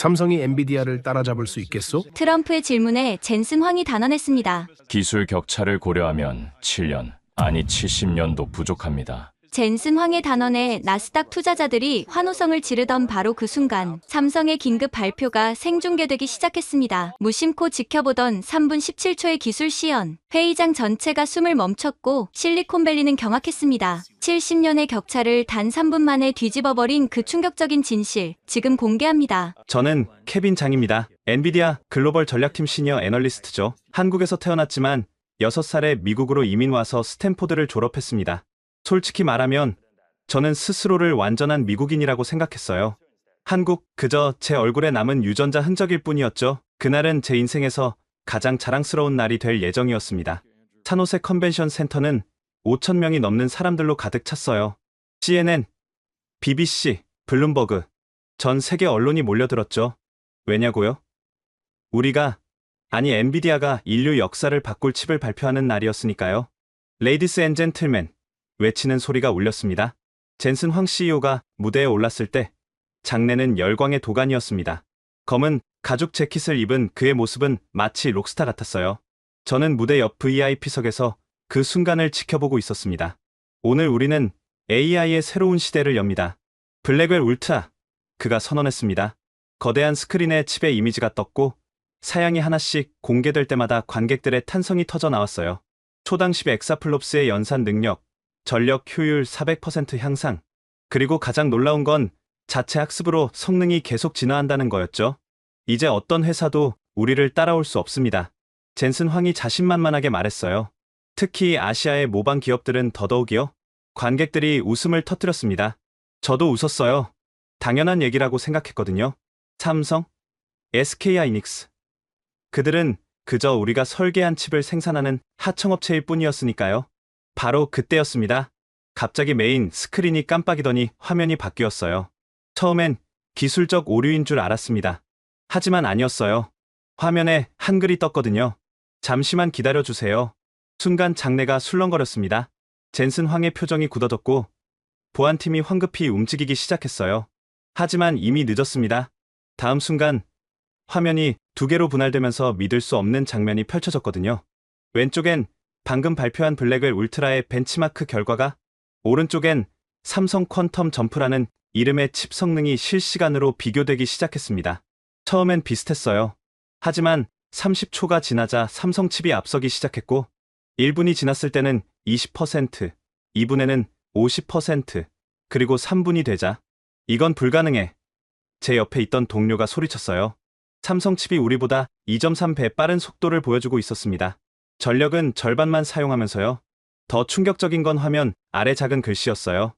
삼성이 엔비디아를 따라잡을 수 있겠소? 트럼프의 질문에 젠슨 황이 단언했습니다. 기술 격차를 고려하면 7년, 아니 70년도 부족합니다. 젠슨 황의 단언에 나스닥 투자자들이 환호성을 지르던 바로 그 순간 삼성의 긴급 발표가 생중계되기 시작했습니다. 무심코 지켜보던 3분 17초의 기술 시연. 회의장 전체가 숨을 멈췄고 실리콘밸리는 경악했습니다. 70년의 격차를 단 3분 만에 뒤집어버린 그 충격적인 진실, 지금 공개합니다. 저는 케빈 장입니다. 엔비디아 글로벌 전략팀 시니어 애널리스트죠. 한국에서 태어났지만 6살에 미국으로 이민 와서 스탠포드를 졸업했습니다. 솔직히 말하면 저는 스스로를 완전한 미국인이라고 생각했어요. 한국, 그저 제 얼굴에 남은 유전자 흔적일 뿐이었죠. 그날은 제 인생에서 가장 자랑스러운 날이 될 예정이었습니다. 산호세 컨벤션 센터는 5천 명이 넘는 사람들로 가득 찼어요. CNN, BBC, 블룸버그, 전 세계 언론이 몰려들었죠. 왜냐고요? 엔비디아가 인류 역사를 바꿀 칩을 발표하는 날이었으니까요. 레이디스 앤 젠틀맨, 외치는 소리가 울렸습니다. 젠슨 황 CEO가 무대에 올랐을 때 장내는 열광의 도가니였습니다. 검은 가죽 재킷을 입은 그의 모습은 마치 록스타 같았어요. 저는 무대 옆 VIP석에서 그 순간을 지켜보고 있었습니다. 오늘 우리는 AI의 새로운 시대를 엽니다. 블랙웰 울트라, 그가 선언했습니다. 거대한 스크린에 칩의 이미지가 떴고 사양이 하나씩 공개될 때마다 관객들의 탄성이 터져 나왔어요. 초당 10 엑사플롭스의 연산 능력, 전력 효율 400% 향상, 그리고 가장 놀라운 건 자체 학습으로 성능이 계속 진화한다는 거였죠. 이제 어떤 회사도 우리를 따라올 수 없습니다. 젠슨 황이 자신만만하게 말했어요. 특히 아시아의 모방 기업들은 더더욱이요. 관객들이 웃음을 터뜨렸습니다. 저도 웃었어요. 당연한 얘기라고 생각했거든요. 삼성, SK하이닉스. 그들은 그저 우리가 설계한 칩을 생산하는 하청업체일 뿐이었으니까요. 바로 그때였습니다. 갑자기 메인 스크린이 깜빡이더니 화면이 바뀌었어요. 처음엔 기술적 오류인 줄 알았습니다. 하지만 아니었어요. 화면에 한글이 떴거든요. 잠시만 기다려주세요. 순간 장내가 술렁거렸습니다. 젠슨 황의 표정이 굳어졌고 보안팀이 황급히 움직이기 시작했어요. 하지만 이미 늦었습니다. 다음 순간 화면이 두 개로 분할되면서 믿을 수 없는 장면이 펼쳐졌거든요. 왼쪽엔 방금 발표한 블랙웰 울트라의 벤치마크 결과가, 오른쪽엔 삼성 퀀텀 점프라는 이름의 칩 성능이 실시간으로 비교되기 시작했습니다. 처음엔 비슷했어요. 하지만 30초가 지나자 삼성 칩이 앞서기 시작했고 1분이 지났을 때는 20%, 2분에는 50%, 그리고 3분이 되자 이건 불가능해. 제 옆에 있던 동료가 소리쳤어요. 삼성 칩이 우리보다 2.3배 빠른 속도를 보여주고 있었습니다. 전력은 절반만 사용하면서요. 더 충격적인 건 화면 아래 작은 글씨였어요.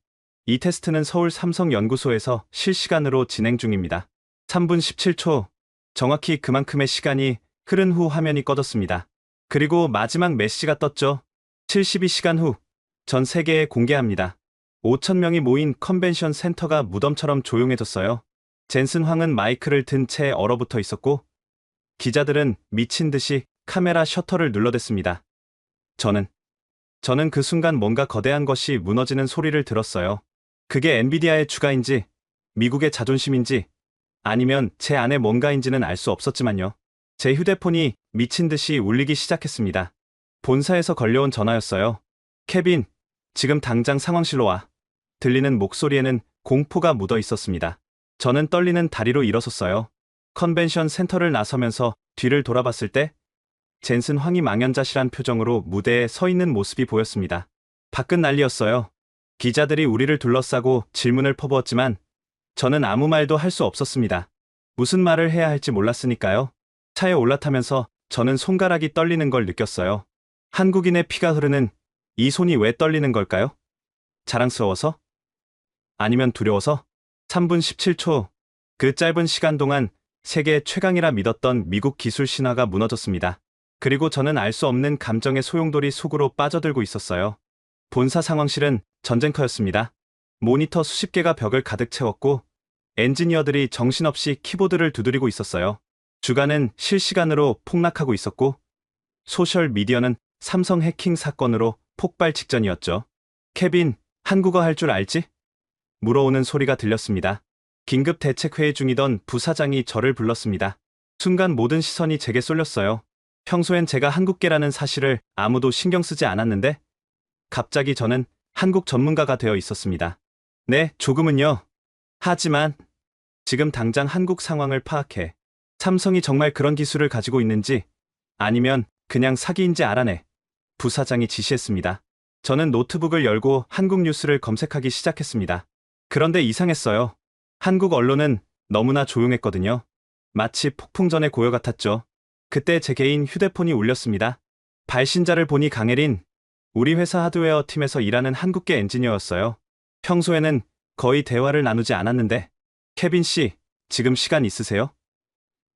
이 테스트는 서울 삼성연구소에서 실시간으로 진행 중입니다. 3분 17초, 정확히 그만큼의 시간이 흐른 후 화면이 꺼졌습니다. 그리고 마지막 메시가 떴죠. 72시간 후, 전 세계에 공개합니다. 5천 명이 모인 컨벤션 센터가 무덤처럼 조용해졌어요. 젠슨 황은 마이크를 든 채 얼어붙어 있었고 기자들은 미친 듯이 카메라 셔터를 눌러댔습니다. 저는 그 순간 뭔가 거대한 것이 무너지는 소리를 들었어요. 그게 엔비디아의 주가인지, 미국의 자존심인지, 아니면 제 안에 뭔가인지는 알 수 없었지만요. 제 휴대폰이 미친 듯이 울리기 시작했습니다. 본사에서 걸려온 전화였어요. 케빈, 지금 당장 상황실로 와. 들리는 목소리에는 공포가 묻어 있었습니다. 저는 떨리는 다리로 일어섰어요. 컨벤션 센터를 나서면서 뒤를 돌아봤을 때 젠슨 황이 망연자실한 표정으로 무대에 서 있는 모습이 보였습니다. 밖은 난리였어요. 기자들이 우리를 둘러싸고 질문을 퍼부었지만 저는 아무 말도 할 수 없었습니다. 무슨 말을 해야 할지 몰랐으니까요. 차에 올라타면서 저는 손가락이 떨리는 걸 느꼈어요. 한국인의 피가 흐르는 이 손이 왜 떨리는 걸까요? 자랑스러워서? 아니면 두려워서? 3분 17초, 그 짧은 시간 동안 세계 최강이라 믿었던 미국 기술 신화가 무너졌습니다. 그리고 저는 알 수 없는 감정의 소용돌이 속으로 빠져들고 있었어요. 본사 상황실은 전쟁터였습니다. 모니터 수십 개가 벽을 가득 채웠고 엔지니어들이 정신없이 키보드를 두드리고 있었어요. 주가는 실시간으로 폭락하고 있었고 소셜미디어는 삼성 해킹 사건으로 폭발 직전이었죠. 케빈, 한국어 할 줄 알지? 물어오는 소리가 들렸습니다. 긴급 대책회의 중이던 부사장이 저를 불렀습니다. 순간 모든 시선이 제게 쏠렸어요. 평소엔 제가 한국계라는 사실을 아무도 신경 쓰지 않았는데 갑자기 저는 한국 전문가가 되어 있었습니다. 네, 조금은요. 하지만 지금 당장 한국 상황을 파악해. 삼성이 정말 그런 기술을 가지고 있는지 아니면 그냥 사기인지 알아내. 부사장이 지시했습니다. 저는 노트북을 열고 한국 뉴스를 검색하기 시작했습니다. 그런데 이상했어요. 한국 언론은 너무나 조용했거든요. 마치 폭풍 전의 고요 같았죠. 그때 제 개인 휴대폰이 울렸습니다. 발신자를 보니 강혜린, 우리 회사 하드웨어 팀에서 일하는 한국계 엔지니어였어요. 평소에는 거의 대화를 나누지 않았는데, 케빈 씨, 지금 시간 있으세요?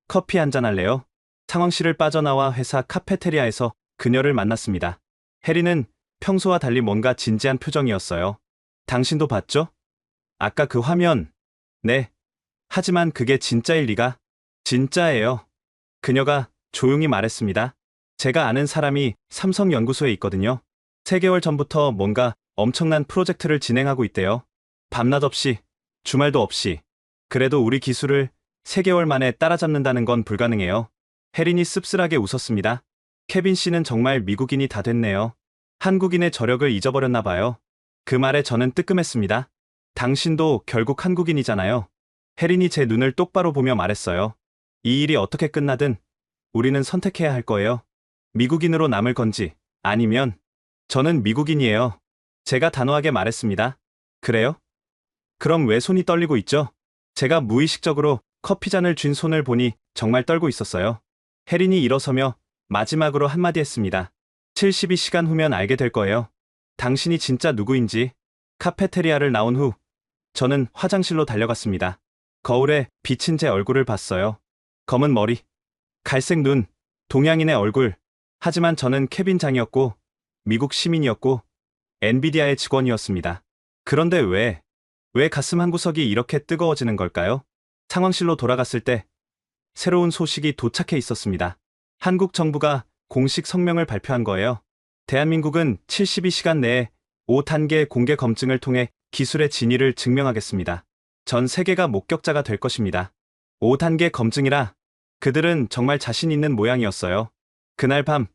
커피 한잔 할래요? 상황실을 빠져나와 회사 카페테리아에서 그녀를 만났습니다. 혜린은 평소와 달리 뭔가 진지한 표정이었어요. 당신도 봤죠? 아까 그 화면. 네. 하지만 그게 진짜일 리가. 진짜예요. 그녀가 조용히 말했습니다. 제가 아는 사람이 삼성연구소에 있거든요. 3개월 전부터 뭔가 엄청난 프로젝트를 진행하고 있대요. 밤낮 없이, 주말도 없이. 그래도 우리 기술을 3개월 만에 따라잡는다는 건 불가능해요. 혜린이 씁쓸하게 웃었습니다. 케빈 씨는 정말 미국인이 다 됐네요. 한국인의 저력을 잊어버렸나 봐요. 그 말에 저는 뜨끔했습니다. 당신도 결국 한국인이잖아요. 혜린이 제 눈을 똑바로 보며 말했어요. 이 일이 어떻게 끝나든 우리는 선택해야 할 거예요. 미국인으로 남을 건지 아니면 저는 미국인이에요. 제가 단호하게 말했습니다. 그래요? 그럼 왜 손이 떨리고 있죠? 제가 무의식적으로 커피잔을 쥔 손을 보니 정말 떨고 있었어요. 혜린이 일어서며 마지막으로 한마디 했습니다. 72시간 후면 알게 될 거예요. 당신이 진짜 누구인지. 카페테리아를 나온 후 저는 화장실로 달려갔습니다. 거울에 비친 제 얼굴을 봤어요. 검은 머리, 갈색 눈, 동양인의 얼굴. 하지만 저는 케빈 장이었고 미국 시민이었고 엔비디아의 직원이었습니다. 그런데 왜 가슴 한구석이 이렇게 뜨거워지는 걸까요? 상황실로 돌아갔을 때 새로운 소식이 도착해 있었습니다. 한국 정부가 공식 성명을 발표한 거예요. 대한민국은 72시간 내에 5단계 공개 검증을 통해 기술의 진위를 증명하겠습니다. 전 세계가 목격자가 될 것입니다. 5단계 검증이라 그들은 정말 자신 있는 모양이었어요. 그날 밤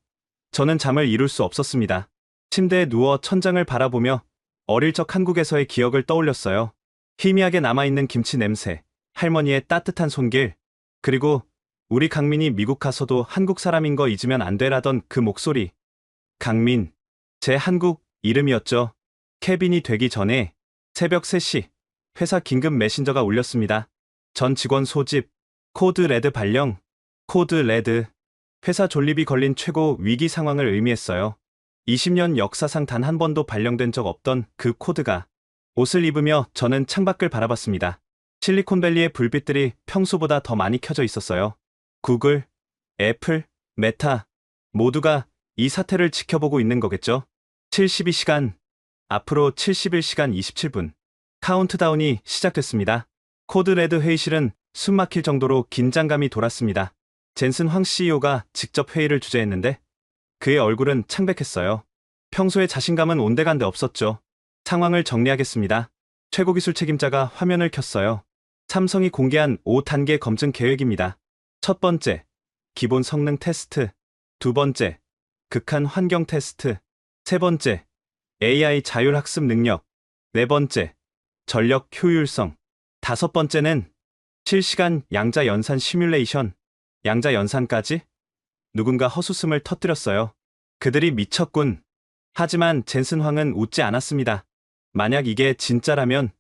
저는 잠을 이룰 수 없었습니다. 침대에 누워 천장을 바라보며 어릴 적 한국에서의 기억을 떠올렸어요. 희미하게 남아있는 김치 냄새, 할머니의 따뜻한 손길, 그리고 우리 강민이 미국 가서도 한국 사람인 거 잊으면 안 되라던 그 목소리. 강민, 제 한국 이름이었죠. 케빈이 되기 전에 새벽 3시 회사 긴급 메신저가 울렸습니다. 전 직원 소집, 코드 레드 발령, 코드 레드. 회사 존립이 걸린 최고 위기 상황을 의미했어요. 20년 역사상 단 한 번도 발령된 적 없던 그 코드가. 옷을 입으며 저는 창밖을 바라봤습니다. 실리콘밸리의 불빛들이 평소보다 더 많이 켜져 있었어요. 구글, 애플, 메타 모두가 이 사태를 지켜보고 있는 거겠죠. 72시간, 앞으로 71시간 27분. 카운트다운이 시작됐습니다. 코드레드 회의실은 숨막힐 정도로 긴장감이 돌았습니다. 젠슨 황 CEO가 직접 회의를 주재했는데 그의 얼굴은 창백했어요. 평소에 자신감은 온데간데 없었죠. 상황을 정리하겠습니다. 최고기술 책임자가 화면을 켰어요. 삼성이 공개한 5단계 검증 계획입니다. 첫 번째, 기본 성능 테스트. 두 번째, 극한 환경 테스트. 세 번째, AI 자율학습 능력. 네 번째, 전력 효율성. 다섯 번째는 실시간 양자 연산 시뮬레이션. 양자 연산까지? 누군가 헛웃음을 터뜨렸어요. 그들이 미쳤군. 하지만 젠슨 황은 웃지 않았습니다. 만약 이게 진짜라면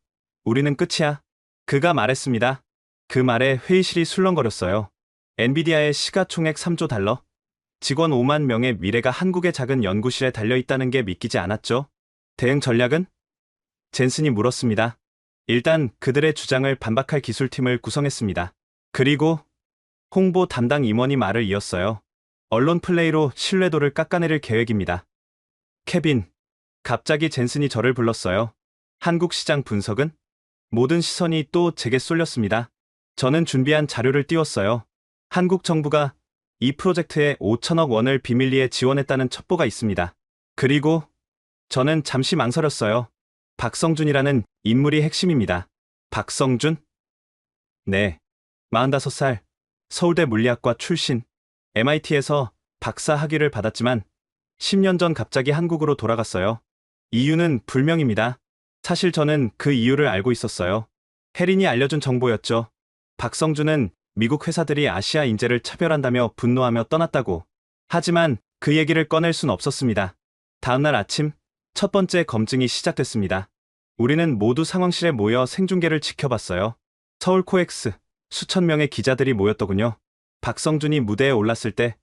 우리는 끝이야. 그가 말했습니다. 그 말에 회의실이 술렁거렸어요. 엔비디아의 시가총액 3조 달러. 직원 5만 명의 미래가 한국의 작은 연구실에 달려있다는 게 믿기지 않았죠. 대응 전략은? 젠슨이 물었습니다. 일단 그들의 주장을 반박할 기술팀을 구성했습니다. 그리고 홍보 담당 임원이 말을 이었어요. 언론 플레이로 신뢰도를 깎아내릴 계획입니다. 케빈, 갑자기 젠슨이 저를 불렀어요. 한국 시장 분석은? 모든 시선이 또 제게 쏠렸습니다. 저는 준비한 자료를 띄웠어요. 한국 정부가 이 프로젝트에 5천억 원을 비밀리에 지원했다는 첩보가 있습니다. 그리고 저는 잠시 망설였어요. 박성준이라는 인물이 핵심입니다. 박성준? 네. 45살, 서울대 물리학과 출신, MIT에서 박사 학위를 받았지만 10년 전 갑자기 한국으로 돌아갔어요. 이유는 불명입니다. 사실 저는 그 이유를 알고 있었어요. 혜린이 알려준 정보였죠. 박성준은 미국 회사들이 아시아 인재를 차별한다며 분노하며 떠났다고. 하지만 그 얘기를 꺼낼 순 없었습니다. 다음날 아침, 첫 번째 검증이 시작됐습니다. 우리는 모두 상황실에 모여 생중계를 지켜봤어요. 서울 코엑스, 수천 명의 기자들이 모였더군요. 박성준이 무대에 올랐을 때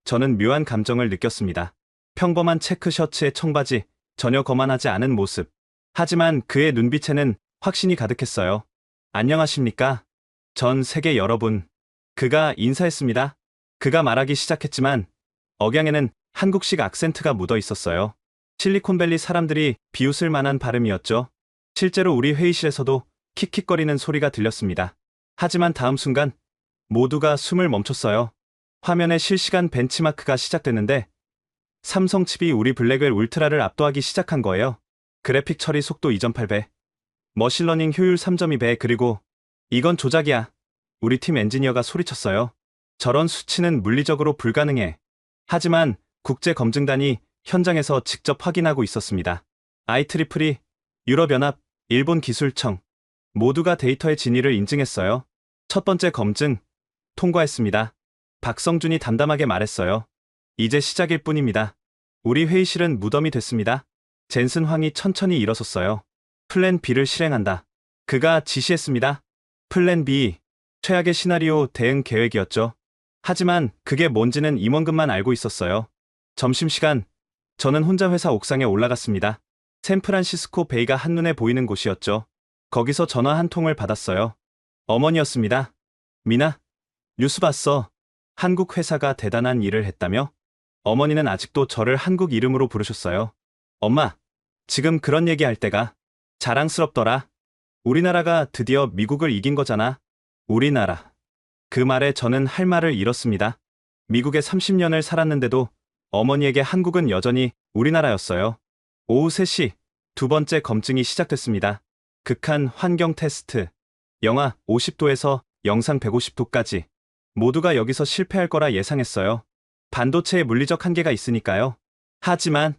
저는 묘한 감정을 느꼈습니다. 평범한 체크 셔츠에 청바지, 전혀 거만하지 않은 모습. 하지만 그의 눈빛에는 확신이 가득했어요. 안녕하십니까? 전 세계 여러분. 그가 인사했습니다. 그가 말하기 시작했지만 억양에는 한국식 악센트가 묻어 있었어요. 실리콘밸리 사람들이 비웃을 만한 발음이었죠. 실제로 우리 회의실에서도 킥킥거리는 소리가 들렸습니다. 하지만 다음 순간 모두가 숨을 멈췄어요. 화면에 실시간 벤치마크가 시작됐는데 삼성 칩이 우리 블랙웰 울트라를 압도하기 시작한 거예요. 그래픽 처리 속도 2.8배, 머신러닝 효율 3.2배, 그리고 이건 조작이야. 우리 팀 엔지니어가 소리쳤어요. 저런 수치는 물리적으로 불가능해. 하지만 국제검증단이 현장에서 직접 확인하고 있었습니다. IEEE, 유럽연합, 일본 기술청 모두가 데이터의 진위를 인증했어요. 첫 번째 검증 통과했습니다. 박성준이 담담하게 말했어요. 이제 시작일 뿐입니다. 우리 회의실은 무덤이 됐습니다. 젠슨 황이 천천히 일어섰어요. 플랜 B를 실행한다. 그가 지시했습니다. 플랜 B, 최악의 시나리오 대응 계획이었죠. 하지만 그게 뭔지는 임원근만 알고 있었어요. 점심시간, 저는 혼자 회사 옥상에 올라갔습니다. 샌프란시스코 베이가 한눈에 보이는 곳이었죠. 거기서 전화 한 통을 받았어요. 어머니였습니다. 미나, 뉴스 봤어. 한국 회사가 대단한 일을 했다며? 어머니는 아직도 저를 한국 이름으로 부르셨어요. 엄마, 지금 그런 얘기할 때가 자랑스럽더라. 우리나라가 드디어 미국을 이긴 거잖아. 우리나라. 그 말에 저는 할 말을 잃었습니다. 미국에 30년을 살았는데도 어머니에게 한국은 여전히 우리나라였어요. 오후 3시, 두 번째 검증이 시작됐습니다. 극한 환경 테스트. 영하 50도에서 영상 150도까지. 모두가 여기서 실패할 거라 예상했어요. 반도체의 물리적 한계가 있으니까요. 하지만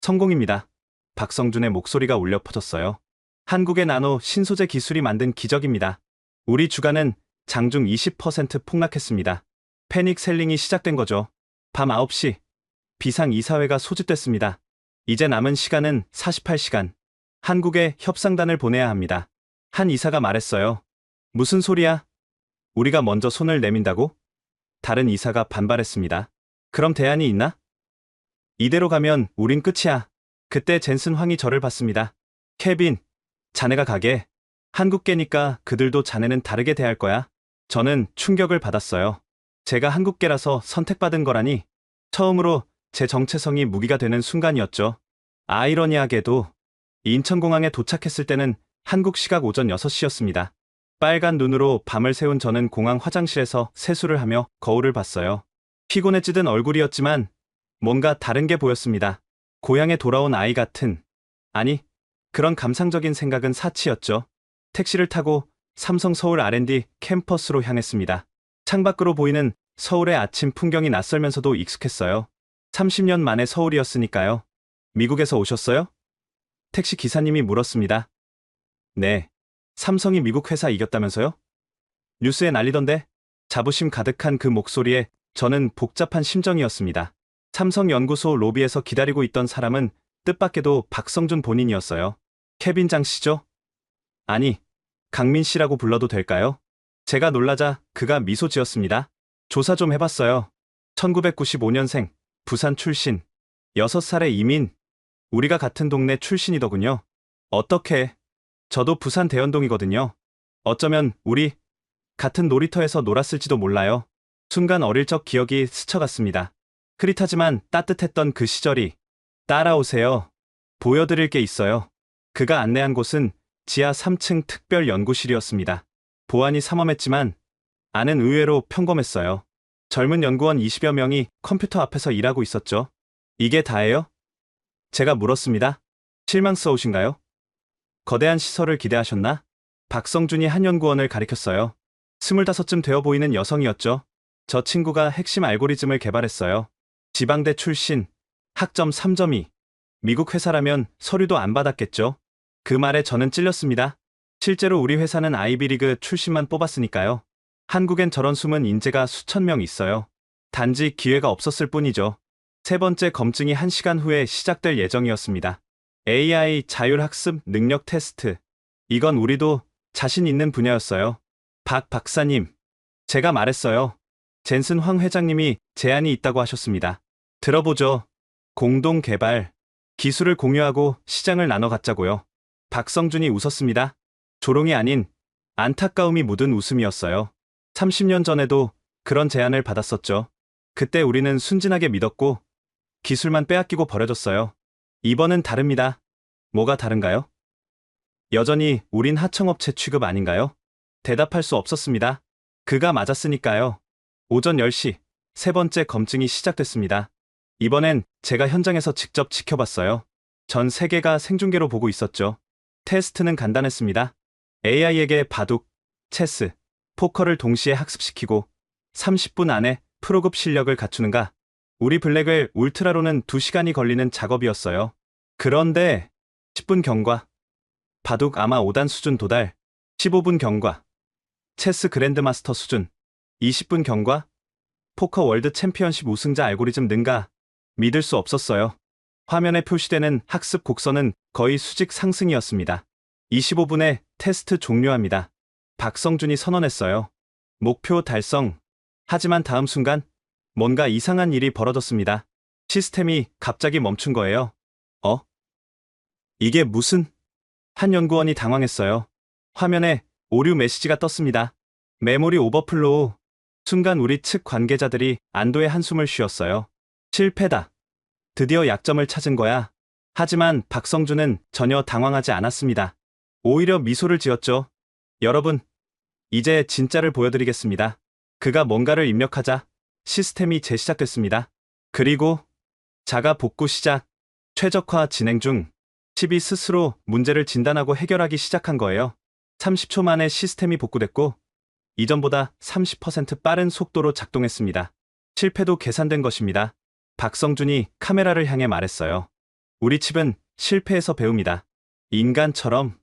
성공입니다. 박성준의 목소리가 울려 퍼졌어요. 한국의 나노 신소재 기술이 만든 기적입니다. 우리 주가는 장중 20% 폭락했습니다. 패닉 셀링이 시작된 거죠. 밤 9시, 비상이사회가 소집됐습니다. 이제 남은 시간은 48시간. 한국에 협상단을 보내야 합니다. 한 이사가 말했어요. 무슨 소리야? 우리가 먼저 손을 내민다고? 다른 이사가 반발했습니다. 그럼 대안이 있나? 이대로 가면 우린 끝이야. 그때 젠슨 황이 저를 봤습니다. 케빈, 자네가 가게. 한국계니까 그들도 자네는 다르게 대할 거야. 저는 충격을 받았어요. 제가 한국계라서 선택받은 거라니. 처음으로 제 정체성이 무기가 되는 순간이었죠. 아이러니하게도 인천공항에 도착했을 때는 한국 시각 오전 6시였습니다. 빨간 눈으로 밤을 새운 저는 공항 화장실에서 세수를 하며 거울을 봤어요. 피곤에 찌든 얼굴이었지만 뭔가 다른 게 보였습니다. 고향에 돌아온 아이 같은, 아니, 그런 감상적인 생각은 사치였죠. 택시를 타고 삼성 서울 R&D 캠퍼스로 향했습니다. 창밖으로 보이는 서울의 아침 풍경이 낯설면서도 익숙했어요. 30년 만에 서울이었으니까요. 미국에서 오셨어요? 택시 기사님이 물었습니다. 네. 삼성이 미국 회사 이겼다면서요? 뉴스에 난리던데? 자부심 가득한 그 목소리에 저는 복잡한 심정이었습니다. 삼성연구소 로비에서 기다리고 있던 사람은 뜻밖에도 박성준 본인이었어요. 케빈 장 씨죠? 아니, 강민 씨라고 불러도 될까요? 제가 놀라자 그가 미소 지었습니다. 조사 좀 해봤어요. 1995년생, 부산 출신, 6살의 이민, 우리가 같은 동네 출신이더군요. 어떻게? 저도 부산 대연동이거든요. 어쩌면 우리 같은 놀이터에서 놀았을지도 몰라요. 순간 어릴 적 기억이 스쳐갔습니다. 흐릿하지만 따뜻했던 그 시절이. 따라오세요. 보여드릴 게 있어요. 그가 안내한 곳은 지하 3층 특별 연구실이었습니다. 보안이 삼엄했지만 안은 의외로 평범했어요. 젊은 연구원 20여 명이 컴퓨터 앞에서 일하고 있었죠. 이게 다예요? 제가 물었습니다. 실망스러우신가요? 거대한 시설을 기대하셨나? 박성준이 한 연구원을 가리켰어요. 25쯤 되어 보이는 여성이었죠. 저 친구가 핵심 알고리즘을 개발했어요. 지방대 출신, 학점 3.2. 미국 회사라면 서류도 안 받았겠죠. 그 말에 저는 찔렸습니다. 실제로 우리 회사는 아이비리그 출신만 뽑았으니까요. 한국엔 저런 숨은 인재가 수천 명 있어요. 단지 기회가 없었을 뿐이죠. 세 번째 검증이 1시간 후에 시작될 예정이었습니다. AI 자율학습 능력 테스트. 이건 우리도 자신 있는 분야였어요. 박 박사님, 제가 말했어요. 젠슨 황 회장님이 제안이 있다고 하셨습니다. 들어보죠. 공동 개발, 기술을 공유하고 시장을 나눠 갖자고요. 박성준이 웃었습니다. 조롱이 아닌 안타까움이 묻은 웃음이었어요. 30년 전에도 그런 제안을 받았었죠. 그때 우리는 순진하게 믿었고 기술만 빼앗기고 버려졌어요. 이번은 다릅니다. 뭐가 다른가요? 여전히 우린 하청업체 취급 아닌가요? 대답할 수 없었습니다. 그가 맞았으니까요. 오전 10시 세 번째 검증이 시작됐습니다. 이번엔 제가 현장에서 직접 지켜봤어요. 전 세계가 생중계로 보고 있었죠. 테스트는 간단했습니다. AI에게 바둑, 체스, 포커를 동시에 학습시키고 30분 안에 프로급 실력을 갖추는가? 우리 블랙웰 울트라로는 2시간이 걸리는 작업이었어요. 그런데 10분 경과, 바둑 아마 5단 수준 도달, 15분 경과, 체스 그랜드마스터 수준, 20분 경과, 포커 월드 챔피언십 우승자 알고리즘 능가. 믿을 수 없었어요. 화면에 표시되는 학습 곡선은 거의 수직 상승이었습니다. 25분에 테스트 종료합니다. 박성준이 선언했어요. 목표 달성. 하지만 다음 순간 뭔가 이상한 일이 벌어졌습니다. 시스템이 갑자기 멈춘 거예요. 이게 무슨? 한 연구원이 당황했어요. 화면에 오류 메시지가 떴습니다. 메모리 오버플로우. 순간 우리 측 관계자들이 안도의 한숨을 쉬었어요. 실패다. 드디어 약점을 찾은 거야. 하지만 박성준은 전혀 당황하지 않았습니다. 오히려 미소를 지었죠. 여러분, 이제 진짜를 보여드리겠습니다. 그가 뭔가를 입력하자 시스템이 재시작됐습니다. 그리고 자가 복구 시작, 최적화 진행 중. 칩이 스스로 문제를 진단하고 해결하기 시작한 거예요. 30초 만에 시스템이 복구됐고 이전보다 30% 빠른 속도로 작동했습니다. 실패도 계산된 것입니다. 박성준이 카메라를 향해 말했어요. 우리 칩은 실패에서 배웁니다. 인간처럼.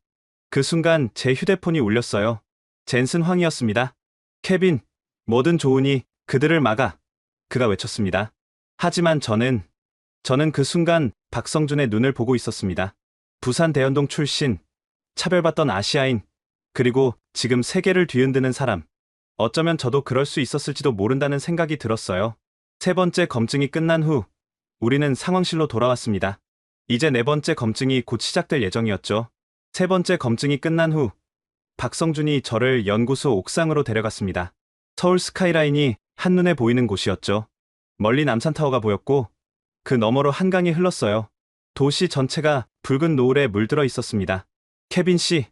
그 순간 제 휴대폰이 울렸어요. 젠슨 황이었습니다. 케빈, 뭐든 좋으니 그들을 막아. 그가 외쳤습니다. 하지만 저는 그 순간 박성준의 눈을 보고 있었습니다. 부산 대연동 출신, 차별받던 아시아인, 그리고 지금 세계를 뒤흔드는 사람. 어쩌면 저도 그럴 수 있었을지도 모른다는 생각이 들었어요. 세 번째 검증이 끝난 후 우리는 상황실로 돌아왔습니다. 이제 네 번째 검증이 곧 시작될 예정이었죠. 세 번째 검증이 끝난 후 박성준이 저를 연구소 옥상으로 데려갔습니다. 서울 스카이라인이 한눈에 보이는 곳이었죠. 멀리 남산타워가 보였고 그 너머로 한강이 흘렀어요. 도시 전체가 붉은 노을에 물들어 있었습니다. 케빈 씨,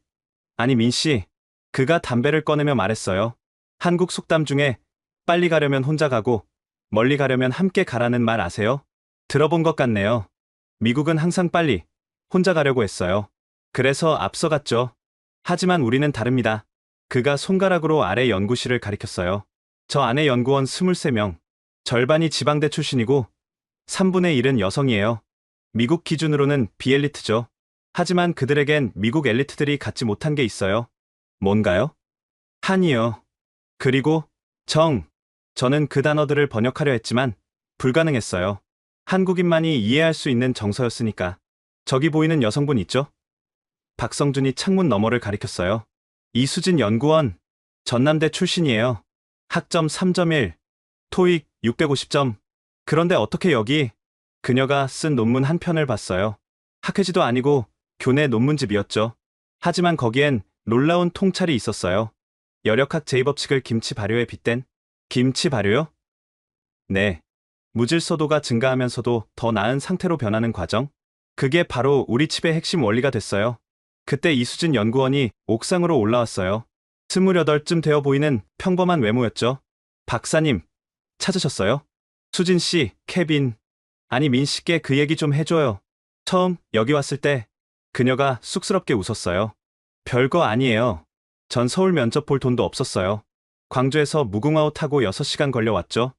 아니 민 씨, 그가 담배를 꺼내며 말했어요. 한국 속담 중에 빨리 가려면 혼자 가고 멀리 가려면 함께 가라는 말 아세요? 들어본 것 같네요. 미국은 항상 빨리 혼자 가려고 했어요. 그래서 앞서갔죠. 하지만 우리는 다릅니다. 그가 손가락으로 아래 연구실을 가리켰어요. 저 안에 연구원 23명, 절반이 지방대 출신이고 3분의 1은 여성이에요. 미국 기준으로는 비엘리트죠. 하지만 그들에겐 미국 엘리트들이 갖지 못한 게 있어요. 뭔가요? 한이요. 그리고 저는 그 단어들을 번역하려 했지만 불가능했어요. 한국인만이 이해할 수 있는 정서였으니까. 저기 보이는 여성분 있죠? 박성준이 창문 너머를 가리켰어요. 이수진 연구원, 전남대 출신이에요. 학점 3.1, 토익 650점. 그런데 어떻게 여기? 그녀가 쓴 논문 한 편을 봤어요. 학회지도 아니고 교내 논문집이었죠. 하지만 거기엔 놀라운 통찰이 있었어요. 열역학 제2법칙을 김치 발효에 빗댄. 김치 발효요? 네. 무질서도가 증가하면서도 더 나은 상태로 변하는 과정? 그게 바로 우리 칩의 핵심 원리가 됐어요. 그때 이수진 연구원이 옥상으로 올라왔어요. 28쯤 되어 보이는 평범한 외모였죠. 박사님, 찾으셨어요? 수진 씨, 케빈. 아니 민 씨께 그 얘기 좀 해줘요. 처음 여기 왔을 때 그녀가 쑥스럽게 웃었어요. 별거 아니에요. 전 서울 면접 볼 돈도 없었어요. 광주에서 무궁화호 타고 6시간 걸려왔죠.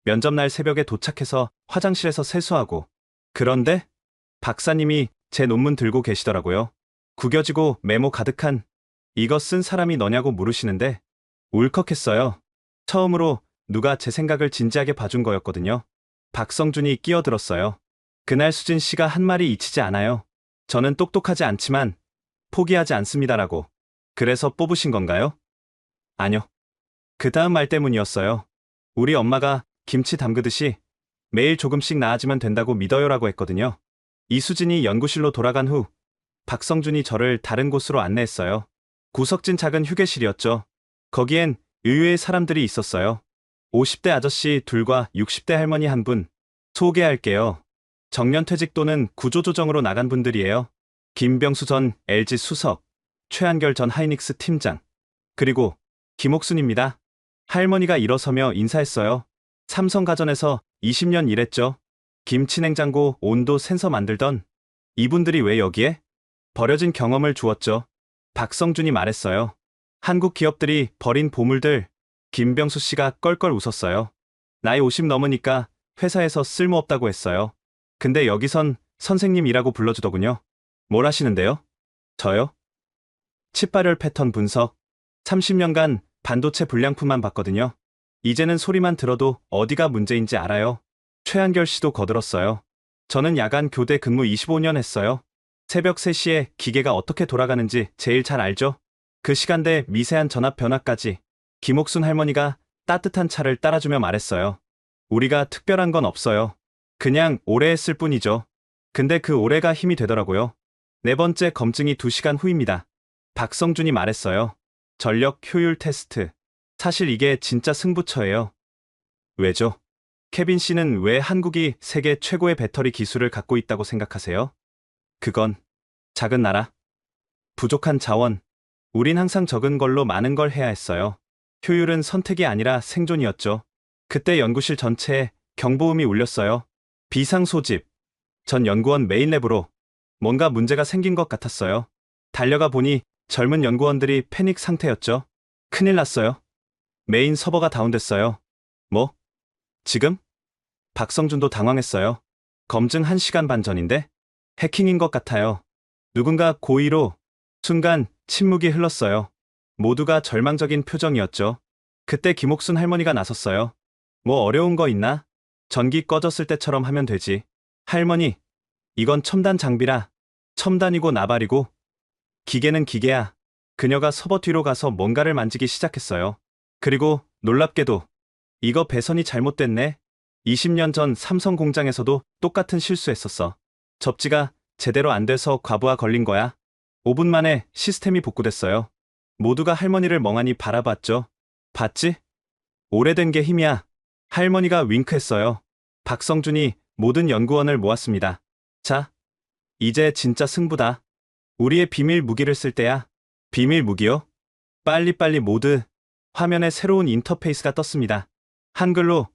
면접날 새벽에 도착해서 화장실에서 세수하고. 그런데 박사님이 제 논문 들고 계시더라고요. 구겨지고 메모 가득한 이거 쓴 사람이 너냐고 물으시는데 울컥했어요. 처음으로 누가 제 생각을 진지하게 봐준 거였거든요. 박성준이 끼어들었어요. 그날 수진 씨가 한 말이 잊히지 않아요. 저는 똑똑하지 않지만 포기하지 않습니다라고. 그래서 뽑으신 건가요? 아니요. 그 다음 말 때문이었어요. 우리 엄마가 김치 담그듯이 매일 조금씩 나아지면 된다고 믿어요라고 했거든요. 이수진이 연구실로 돌아간 후 박성준이 저를 다른 곳으로 안내했어요. 구석진 작은 휴게실이었죠. 거기엔 의외의 사람들이 있었어요. 50대 아저씨 둘과 60대 할머니 한 분. 소개할게요. 정년퇴직 또는 구조조정으로 나간 분들이에요. 김병수 전 LG 수석, 최한결 전 하이닉스 팀장, 그리고 김옥순입니다. 할머니가 일어서며 인사했어요. 삼성가전에서 20년 일했죠. 김치냉장고 온도 센서 만들던 이분들이 왜 여기에? 버려진 경험을 주었죠. 박성준이 말했어요. 한국 기업들이 버린 보물들. 김병수 씨가 껄껄 웃었어요. 나이 50 넘으니까 회사에서 쓸모없다고 했어요. 근데 여기선 선생님이라고 불러주더군요. 뭘 하시는데요? 저요? 칩 발열 패턴 분석. 30년간 반도체 불량품만 봤거든요. 이제는 소리만 들어도 어디가 문제인지 알아요. 최한결 씨도 거들었어요. 저는 야간 교대 근무 25년 했어요. 새벽 3시에 기계가 어떻게 돌아가는지 제일 잘 알죠. 그 시간대 미세한 전압 변화까지. 김옥순 할머니가 따뜻한 차를 따라주며 말했어요. 우리가 특별한 건 없어요. 그냥 오래 했을 뿐이죠. 근데 그 오래가 힘이 되더라고요. 4번째 검증이 2시간 후입니다. 박성준이 말했어요. 전력 효율 테스트. 사실 이게 진짜 승부처예요. 왜죠? 케빈 씨는 왜 한국이 세계 최고의 배터리 기술을 갖고 있다고 생각하세요? 그건 작은 나라, 부족한 자원. 우린 항상 적은 걸로 많은 걸 해야 했어요. 효율은 선택이 아니라 생존이었죠. 그때 연구실 전체에 경보음이 울렸어요. 비상 소집. 전 연구원 메인랩으로 뭔가 문제가 생긴 것 같았어요. 달려가 보니 젊은 연구원들이 패닉 상태였죠. 큰일 났어요. 메인 서버가 다운됐어요. 뭐? 지금? 박성준도 당황했어요. 검증 1시간 반 전인데? 해킹인 것 같아요. 누군가 고의로. 순간 침묵이 흘렀어요. 모두가 절망적인 표정이었죠. 그때 김옥순 할머니가 나섰어요. 뭐 어려운 거 있나? 전기 꺼졌을 때처럼 하면 되지. 할머니, 이건 첨단 장비라. 첨단이고 나발이고. 기계는 기계야. 그녀가 서버 뒤로 가서 뭔가를 만지기 시작했어요. 그리고 놀랍게도 이거 배선이 잘못됐네. 20년 전 삼성 공장에서도 똑같은 실수했었어. 접지가 제대로 안 돼서 과부하 걸린 거야. 5분 만에 시스템이 복구됐어요. 모두가 할머니를 멍하니 바라봤죠. 봤지? 오래된 게 힘이야. 할머니가 윙크했어요. 박성준이 모든 연구원을 모았습니다. 자, 이제 진짜 승부다. 우리의 비밀 무기를 쓸 때야. 비밀 무기요? 빨리빨리 모두. 화면에 새로운 인터페이스가 떴습니다. 한글로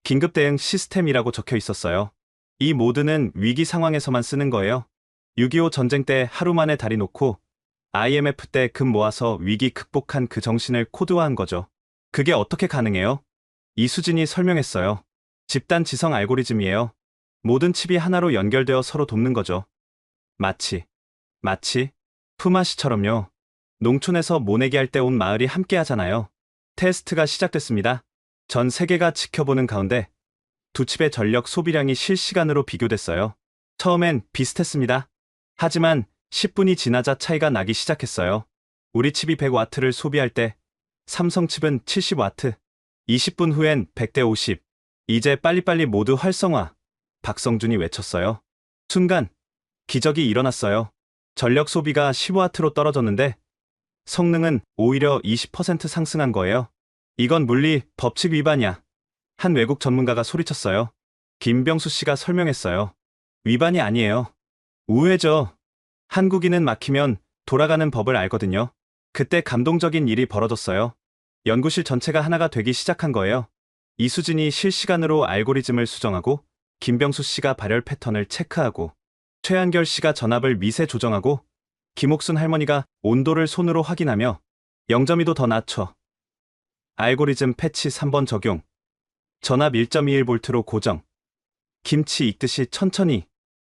긴급 대응 시스템이라고 적혀 있었어요. 이 모드는 위기 상황에서만 쓰는 거예요. 6.25 전쟁 때 하루 만에 다리 놓고 IMF 때 금 모아서 위기 극복한 그 정신을 코드화한 거죠. 그게 어떻게 가능해요? 이수진이 설명했어요. 집단 지성 알고리즘이에요. 모든 칩이 하나로 연결되어 서로 돕는 거죠. 마치 품앗이처럼요. 농촌에서 모내기 할 때 온 마을이 함께 하잖아요. 테스트가 시작됐습니다. 전 세계가 지켜보는 가운데 두 칩의 전력 소비량이 실시간으로 비교됐어요. 처음엔 비슷했습니다. 하지만 10분이 지나자 차이가 나기 시작했어요. 우리 칩이 100와트를 소비할 때 삼성 칩은 70와트. 20분 후엔 100대 50. 이제 빨리빨리 모두 활성화. 박성준이 외쳤어요. 순간 기적이 일어났어요. 전력 소비가 15와트로 떨어졌는데 성능은 오히려 20% 상승한 거예요. 이건 물리 법칙 위반이야. 한 외국 전문가가 소리쳤어요. 김병수 씨가 설명했어요. 위반이 아니에요. 우회죠. 한국인은 막히면 돌아가는 법을 알거든요. 그때 감동적인 일이 벌어졌어요. 연구실 전체가 하나가 되기 시작한 거예요. 이수진이 실시간으로 알고리즘을 수정하고 김병수 씨가 발열 패턴을 체크하고 최한결 씨가 전압을 미세 조정하고 김옥순 할머니가 온도를 손으로 확인하며 0.2도 더 낮춰 알고리즘 패치 3번 적용. 전압 1.21V로 고정. 김치 익듯이 천천히.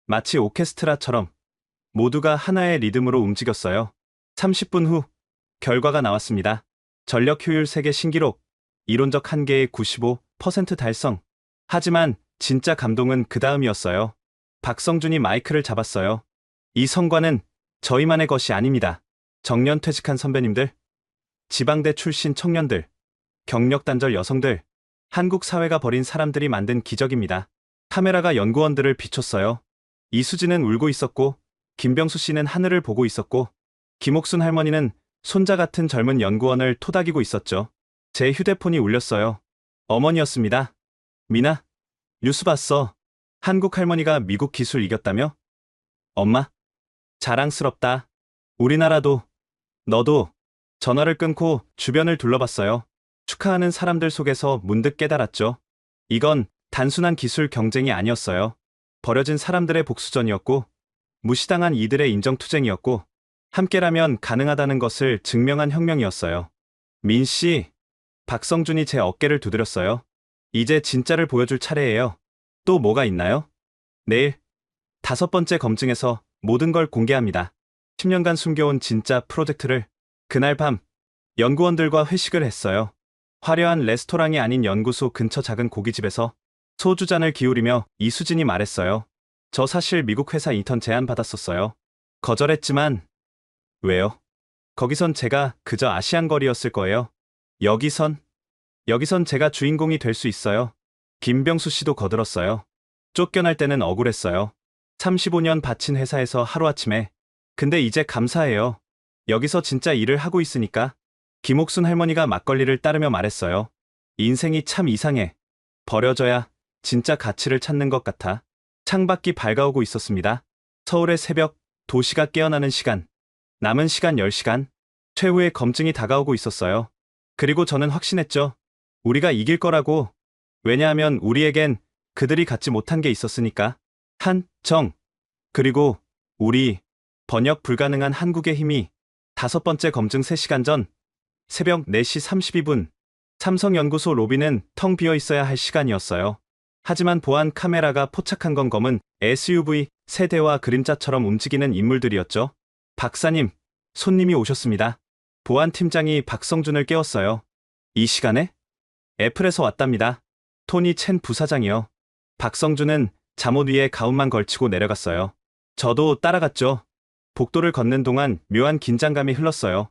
마치 오케스트라처럼 모두가 하나의 리듬으로 움직였어요. 30분 후 결과가 나왔습니다. 전력 효율 세계 신기록. 이론적 한계의 95% 달성. 하지만 진짜 감동은 그 다음이었어요. 박성준이 마이크를 잡았어요. 이 성과는 저희만의 것이 아닙니다. 정년 퇴직한 선배님들, 지방대 출신 청년들, 경력 단절 여성들, 한국 사회가 버린 사람들이 만든 기적입니다. 카메라가 연구원들을 비췄어요. 이수진은 울고 있었고, 김병수 씨는 하늘을 보고 있었고, 김옥순 할머니는 손자 같은 젊은 연구원을 토닥이고 있었죠. 제 휴대폰이 울렸어요. 어머니였습니다. 미나, 뉴스 봤어. 한국 할머니가 미국 기술 이겼다며? 엄마, 자랑스럽다. 우리나라도, 너도. 전화를 끊고 주변을 둘러봤어요. 축하하는 사람들 속에서 문득 깨달았죠. 이건 단순한 기술 경쟁이 아니었어요. 버려진 사람들의 복수전이었고, 무시당한 이들의 인정투쟁이었고, 함께라면 가능하다는 것을 증명한 혁명이었어요. 민 씨, 박성준이 제 어깨를 두드렸어요. 이제 진짜를 보여줄 차례예요. 또 뭐가 있나요? 내일 5번째 검증에서 모든 걸 공개합니다. 10년간 숨겨온 진짜 프로젝트를. 그날 밤 연구원들과 회식을 했어요. 화려한 레스토랑이 아닌 연구소 근처 작은 고깃집에서 소주잔을 기울이며 이수진이 말했어요. 저 사실 미국 회사 인턴 제안 받았었어요. 거절했지만. 왜요? 거기선 제가 그저 아시안거리였을 거예요. 여기선 제가 주인공이 될 수 있어요. 김병수 씨도 거들었어요. 쫓겨날 때는 억울했어요. 35년 바친 회사에서 하루아침에. 근데 이제 감사해요. 여기서 진짜 일을 하고 있으니까. 김옥순 할머니가 막걸리를 따르며 말했어요. 인생이 참 이상해. 버려져야 진짜 가치를 찾는 것 같아. 창밖이 밝아오고 있었습니다. 서울의 새벽, 도시가 깨어나는 시간. 남은 시간 10시간. 최후의 검증이 다가오고 있었어요. 그리고 저는 확신했죠. 우리가 이길 거라고. 왜냐하면 우리에겐 그들이 갖지 못한 게 있었으니까. 정. 그리고 우리. 번역 불가능한 한국의 힘이. 5번째 검증 3시간 전. 새벽 4시 32분. 삼성연구소 로비는 텅 비어 있어야 할 시간이었어요. 하지만 보안 카메라가 포착한 건 검은 SUV, 세대와 그림자처럼 움직이는 인물들이었죠. 박사님, 손님이 오셨습니다. 보안팀장이 박성준을 깨웠어요. 이 시간에? 애플에서 왔답니다. 토니 첸 부사장이요. 박성준은 잠옷 위에 가운만 걸치고 내려갔어요. 저도 따라갔죠. 복도를 걷는 동안 묘한 긴장감이 흘렀어요.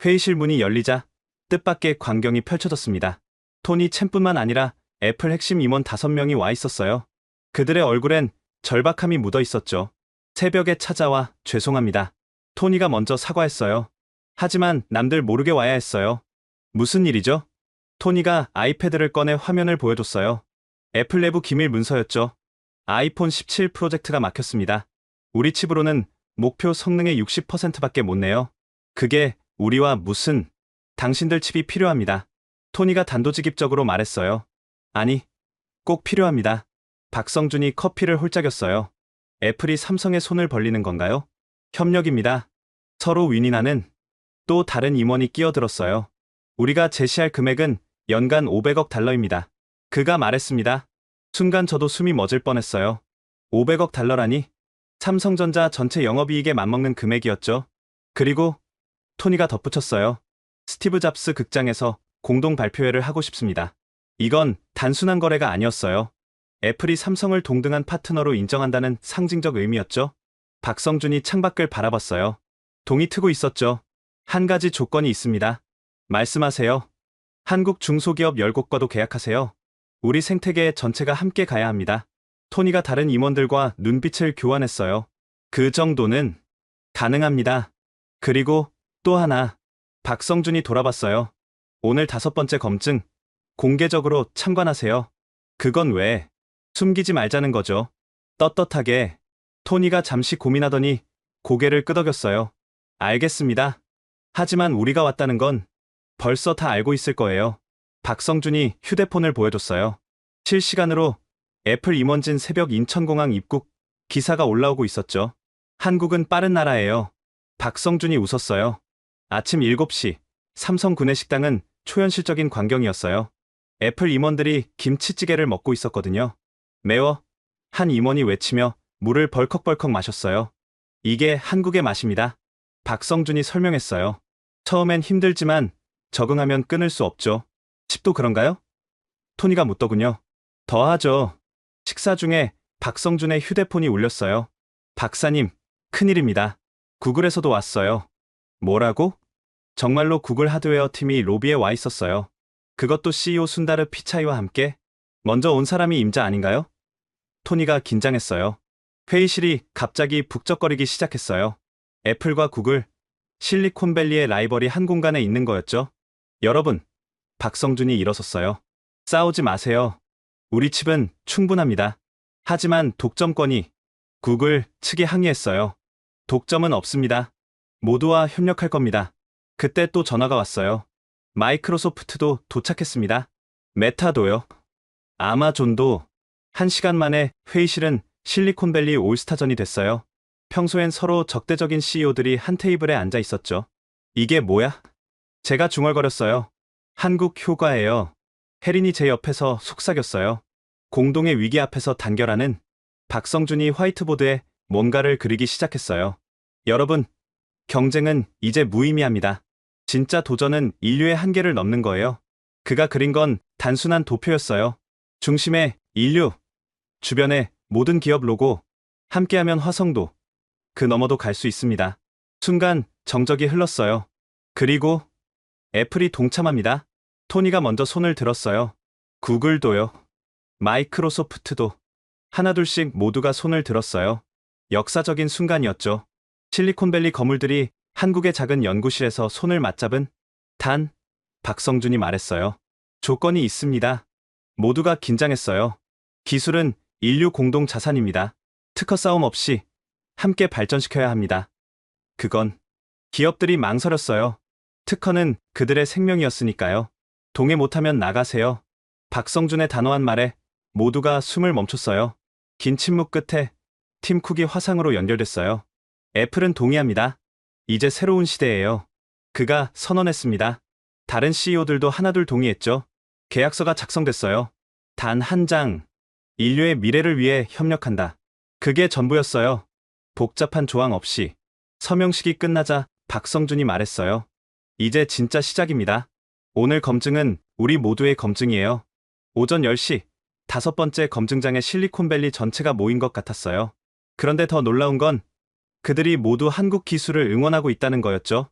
회의실 문이 열리자 뜻밖의 광경이 펼쳐졌습니다. 토니 첸뿐만 아니라 애플 핵심 임원 5명이 와 있었어요. 그들의 얼굴엔 절박함이 묻어 있었죠. 새벽에 찾아와 죄송합니다. 토니가 먼저 사과했어요. 하지만 남들 모르게 와야 했어요. 무슨 일이죠? 토니가 아이패드를 꺼내 화면을 보여줬어요. 애플 내부 기밀 문서였죠. 아이폰 17 프로젝트가 막혔습니다. 우리 칩으로는 목표 성능의 60%밖에 못 내요. 그게 우리와 무슨 당신들 칩이 필요합니다. 토니가 단도직입적으로 말했어요. 아니, 꼭 필요합니다. 박성준이 커피를 홀짝였어요. 애플이 삼성에 손을 벌리는 건가요? 협력입니다. 서로 윈윈하는. 또 다른 임원이 끼어들었어요. 우리가 제시할 금액은 연간 500억 달러입니다. 그가 말했습니다. 순간 저도 숨이 멎을 뻔했어요. 500억 달러라니? 삼성전자 전체 영업이익에 맞먹는 금액이었죠. 그리고 토니가 덧붙였어요. 스티브 잡스 극장에서 공동 발표회를 하고 싶습니다. 이건 단순한 거래가 아니었어요. 애플이 삼성을 동등한 파트너로 인정한다는 상징적 의미였죠. 박성준이 창밖을 바라봤어요. 동이 트고 있었죠. 한 가지 조건이 있습니다. 말씀하세요. 한국 중소기업 10곳과도 계약하세요. 우리 생태계 전체가 함께 가야 합니다. 토니가 다른 임원들과 눈빛을 교환했어요. 그 정도는 가능합니다. 그리고 또 하나. 박성준이 돌아봤어요. 오늘 5번째 검증. 공개적으로 참관하세요. 그건 왜? 숨기지 말자는 거죠. 떳떳하게. 토니가 잠시 고민하더니 고개를 끄덕였어요. 알겠습니다. 하지만 우리가 왔다는 건 벌써 다 알고 있을 거예요. 박성준이 휴대폰을 보여줬어요. 실시간으로 애플 임원진 새벽 인천공항 입국 기사가 올라오고 있었죠. 한국은 빠른 나라예요. 박성준이 웃었어요. 아침 7시 삼성 구내식당은 초현실적인 광경이었어요. 애플 임원들이 김치찌개를 먹고 있었거든요. 매워? 한 임원이 외치며 물을 벌컥벌컥 마셨어요. 이게 한국의 맛입니다. 박성준이 설명했어요. 처음엔 힘들지만 적응하면 끊을 수 없죠. 칩도 그런가요? 토니가 묻더군요. 더하죠. 식사 중에 박성준의 휴대폰이 울렸어요. 박사님, 큰일입니다. 구글에서도 왔어요. 뭐라고? 정말로 구글 하드웨어 팀이 로비에 와 있었어요. 그것도 CEO 순다르 피차이와 함께? 먼저 온 사람이 임자 아닌가요? 토니가 긴장했어요. 회의실이 갑자기 북적거리기 시작했어요. 애플과 구글, 실리콘밸리의 라이벌이 한 공간에 있는 거였죠. 여러분, 박성준이 일어섰어요. 싸우지 마세요. 우리 칩은 충분합니다. 하지만 독점권이 구글 측에 항의했어요. 독점은 없습니다. 모두와 협력할 겁니다. 그때 또 전화가 왔어요. 마이크로소프트도 도착했습니다. 메타도요. 아마존도. 1시간 만에 회의실은 실리콘밸리 올스타전이 됐어요. 평소엔 서로 적대적인 CEO들이 한 테이블에 앉아 있었죠. 이게 뭐야? 제가 중얼거렸어요. 한국 효과예요. 혜린이 제 옆에서 속삭였어요. 공동의 위기 앞에서 단결하는. 박성준이 화이트보드에 뭔가를 그리기 시작했어요. 여러분, 경쟁은 이제 무의미합니다. 진짜 도전은 인류의 한계를 넘는 거예요. 그가 그린 건 단순한 도표였어요. 중심에 인류, 주변에 모든 기업 로고, 함께하면 화성도, 그 너머도 갈 수 있습니다. 순간 정적이 흘렀어요. 그리고 애플이 동참합니다. 토니가 먼저 손을 들었어요. 구글도요. 마이크로소프트도. 하나둘씩 모두가 손을 들었어요. 역사적인 순간이었죠. 실리콘밸리 거물들이 한국의 작은 연구실에서 손을 맞잡은. 단, 박성준이 말했어요. 조건이 있습니다. 모두가 긴장했어요. 기술은 인류 공동 자산입니다. 특허 싸움 없이 함께 발전시켜야 합니다. 그건 기업들이 망설였어요. 특허는 그들의 생명이었으니까요. 동의 못하면 나가세요. 박성준의 단호한 말에 모두가 숨을 멈췄어요. 긴 침묵 끝에 팀 쿡이 화상으로 연결됐어요. 애플은 동의합니다. 이제 새로운 시대예요. 그가 선언했습니다. 다른 CEO들도 하나둘 동의했죠. 계약서가 작성됐어요. 단 한 장. 인류의 미래를 위해 협력한다. 그게 전부였어요. 복잡한 조항 없이. 서명식이 끝나자 박성준이 말했어요. 이제 진짜 시작입니다. 오늘 검증은 우리 모두의 검증이에요. 오전 10시 5번째 검증장에 실리콘밸리 전체가 모인 것 같았어요. 그런데 더 놀라운 건 그들이 모두 한국 기술을 응원하고 있다는 거였죠.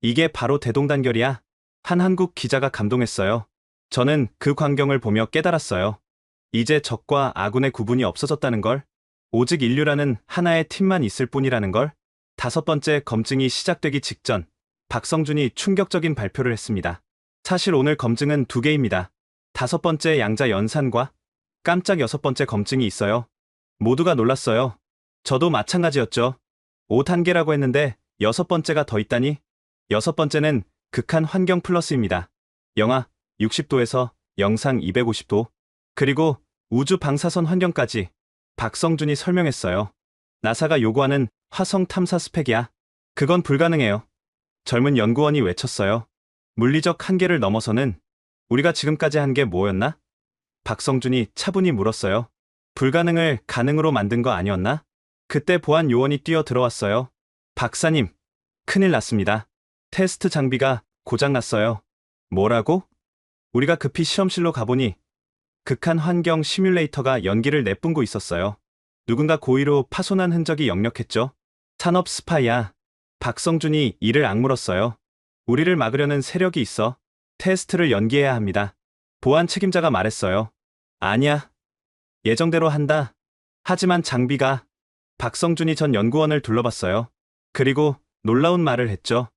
이게 바로 대동단결이야. 한 한국 기자가 감동했어요. 저는 그 광경을 보며 깨달았어요. 이제 적과 아군의 구분이 없어졌다는 걸. 오직 인류라는 하나의 팀만 있을 뿐이라는 걸. 5번째 검증이 시작되기 직전 박성준이 충격적인 발표를 했습니다. 사실 오늘 검증은 2개입니다. 5번째 양자 연산과 깜짝 6번째 검증이 있어요. 모두가 놀랐어요. 저도 마찬가지였죠. 5단계라고 했는데 6번째가 더 있다니. 6번째는 극한 환경 플러스입니다. 영하 60도에서 영상 250도. 그리고 우주 방사선 환경까지. 박성준이 설명했어요. 나사가 요구하는 화성 탐사 스펙이야. 그건 불가능해요. 젊은 연구원이 외쳤어요. 물리적 한계를 넘어서는. 우리가 지금까지 한 게 뭐였나? 박성준이 차분히 물었어요. 불가능을 가능으로 만든 거 아니었나? 그때 보안 요원이 뛰어 들어왔어요. 박사님, 큰일 났습니다. 테스트 장비가 고장났어요. 뭐라고? 우리가 급히 실험실로 가보니 극한 환경 시뮬레이터가 연기를 내뿜고 있었어요. 누군가 고의로 파손한 흔적이 역력했죠. 산업 스파이야. 박성준이 이를 악물었어요. 우리를 막으려는 세력이 있어. 테스트를 연기해야 합니다. 보안 책임자가 말했어요. 아니야. 예정대로 한다. 하지만 장비가. 박성준이 전 연구원을 둘러봤어요. 그리고 놀라운 말을 했죠.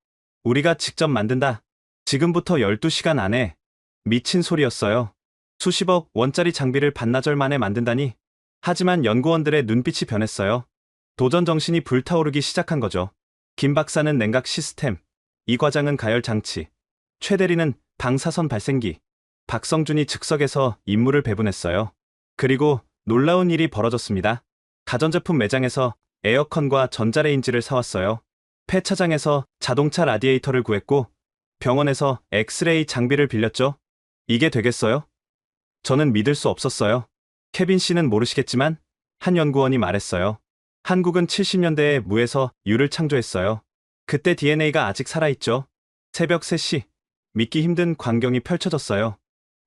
우리가 직접 만든다. 지금부터 12시간 안에. 미친 소리였어요. 수십억 원짜리 장비를 반나절 만에 만든다니. 하지만 연구원들의 눈빛이 변했어요. 도전 정신이 불타오르기 시작한 거죠. 김 박사는 냉각 시스템, 이 과장은 가열 장치, 최 대리는 방사선 발생기. 박성준이 즉석에서 임무를 배분했어요. 그리고 놀라운 일이 벌어졌습니다. 가전제품 매장에서 에어컨과 전자레인지를 사왔어요. 폐차장에서 자동차 라디에이터를 구했고 병원에서 엑스레이 장비를 빌렸죠. 이게 되겠어요? 저는 믿을 수 없었어요. 케빈 씨는 모르시겠지만 한 연구원이 말했어요. 한국은 70년대에 무에서 유를 창조했어요. 그때 DNA가 아직 살아있죠. 새벽 3시, 믿기 힘든 광경이 펼쳐졌어요.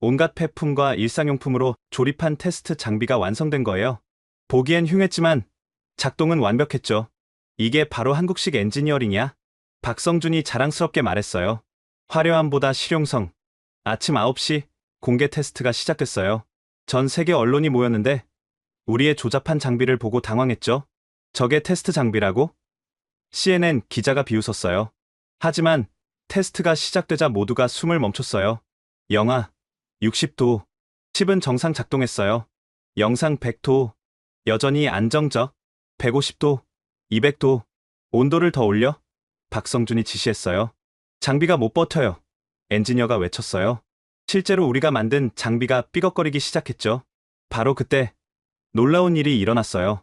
온갖 폐품과 일상용품으로 조립한 테스트 장비가 완성된 거예요. 보기엔 흉했지만 작동은 완벽했죠. 이게 바로 한국식 엔지니어링이야. 박성준이 자랑스럽게 말했어요. 화려함보다 실용성. 아침 9시 공개 테스트가 시작됐어요. 전 세계 언론이 모였는데 우리의 조잡한 장비를 보고 당황했죠. 저게 테스트 장비라고? CNN 기자가 비웃었어요. 하지만 테스트가 시작되자 모두가 숨을 멈췄어요. 영하 60도. 칩은 정상 작동했어요. 영상 100도. 여전히 안정적. 150도. 200도. 온도를 더 올려? 박성준이 지시했어요. 장비가 못 버텨요. 엔지니어가 외쳤어요. 실제로 우리가 만든 장비가 삐걱거리기 시작했죠. 바로 그때 놀라운 일이 일어났어요.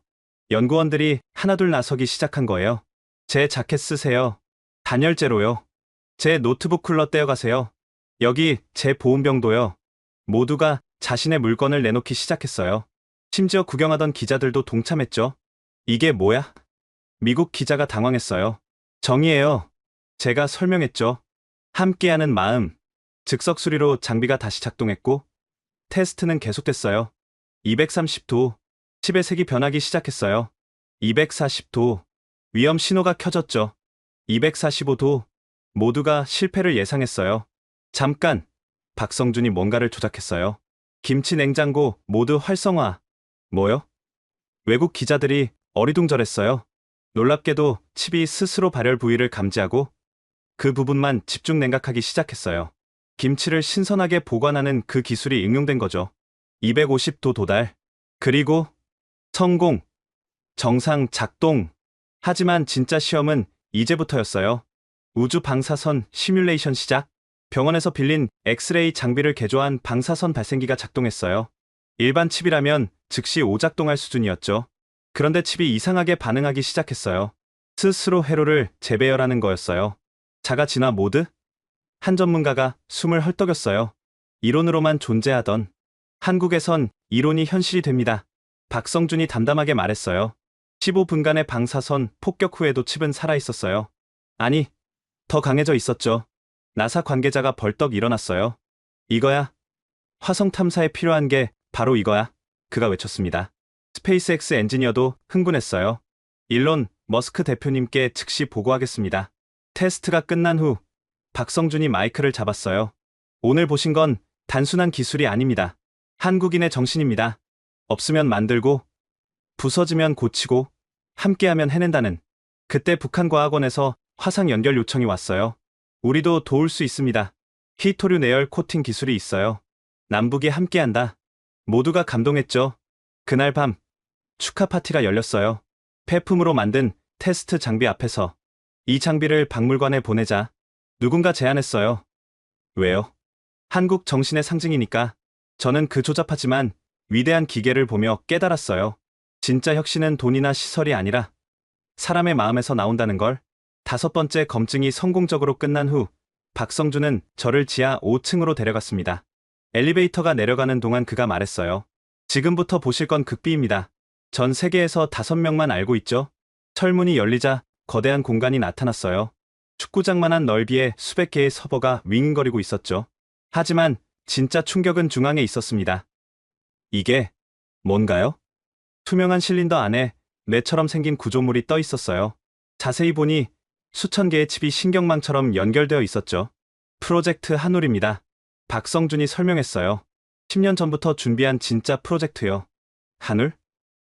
연구원들이 하나둘 나서기 시작한 거예요. 제 자켓 쓰세요. 단열재로요. 제 노트북 쿨러 떼어가세요. 여기 제 보온병도요. 모두가 자신의 물건을 내놓기 시작했어요. 심지어 구경하던 기자들도 동참했죠. 이게 뭐야? 미국 기자가 당황했어요. 정의예요. 제가 설명했죠. 함께하는 마음. 즉석 수리로 장비가 다시 작동했고 테스트는 계속됐어요. 230도. 칩의 색이 변하기 시작했어요. 240도. 위험 신호가 켜졌죠. 245도. 모두가 실패를 예상했어요. 잠깐. 박성준이 뭔가를 조작했어요. 김치 냉장고 모두 활성화. 뭐요? 외국 기자들이 어리둥절했어요. 놀랍게도 칩이 스스로 발열 부위를 감지하고 그 부분만 집중 냉각하기 시작했어요. 김치를 신선하게 보관하는 그 기술이 응용된 거죠. 250도 도달. 그리고 성공. 정상 작동. 하지만 진짜 시험은 이제부터였어요. 우주 방사선 시뮬레이션 시작. 병원에서 빌린 엑스레이 장비를 개조한 방사선 발생기가 작동했어요. 일반 칩이라면 즉시 오작동할 수준이었죠. 그런데 칩이 이상하게 반응하기 시작했어요. 스스로 회로를 재배열하는 거였어요. 자가 진화 모드? 한 전문가가 숨을 헐떡였어요. 이론으로만 존재하던 한국에선 이론이 현실이 됩니다. 박성준이 담담하게 말했어요. 15분간의 방사선 폭격 후에도 칩은 살아있었어요. 아니, 더 강해져 있었죠. 나사 관계자가 벌떡 일어났어요. 이거야. 화성 탐사에 필요한 게 바로 이거야. 그가 외쳤습니다. 스페이스X 엔지니어도 흥분했어요. 일론 머스크 대표님께 즉시 보고하겠습니다. 테스트가 끝난 후 박성준이 마이크를 잡았어요. 오늘 보신 건 단순한 기술이 아닙니다. 한국인의 정신입니다. 없으면 만들고, 부서지면 고치고, 함께하면 해낸다는. 그때 북한과학원에서 화상 연결 요청이 왔어요. 우리도 도울 수 있습니다. 히토류 내열 코팅 기술이 있어요. 남북이 함께한다. 모두가 감동했죠. 그날 밤 축하 파티가 열렸어요. 폐품으로 만든 테스트 장비 앞에서 이 장비를 박물관에 보내자 누군가 제안했어요. 왜요? 한국 정신의 상징이니까. 저는 그 조잡하지만 위대한 기계를 보며 깨달았어요. 진짜 혁신은 돈이나 시설이 아니라 사람의 마음에서 나온다는 걸. 5번째 검증이 성공적으로 끝난 후 박성준은 저를 지하 5층으로 데려갔습니다. 엘리베이터가 내려가는 동안 그가 말했어요. 지금부터 보실 건 극비입니다. 전 세계에서 5명만 알고 있죠. 철문이 열리자 거대한 공간이 나타났어요. 축구장만한 넓이에 수백 개의 서버가 윙윙거리고 있었죠. 하지만 진짜 충격은 중앙에 있었습니다. 이게 뭔가요? 투명한 실린더 안에 뇌처럼 생긴 구조물이 떠 있었어요. 자세히 보니 수천 개의 칩이 신경망처럼 연결되어 있었죠. 프로젝트 한울입니다. 박성준이 설명했어요. 10년 전부터 준비한 진짜 프로젝트요. 한울?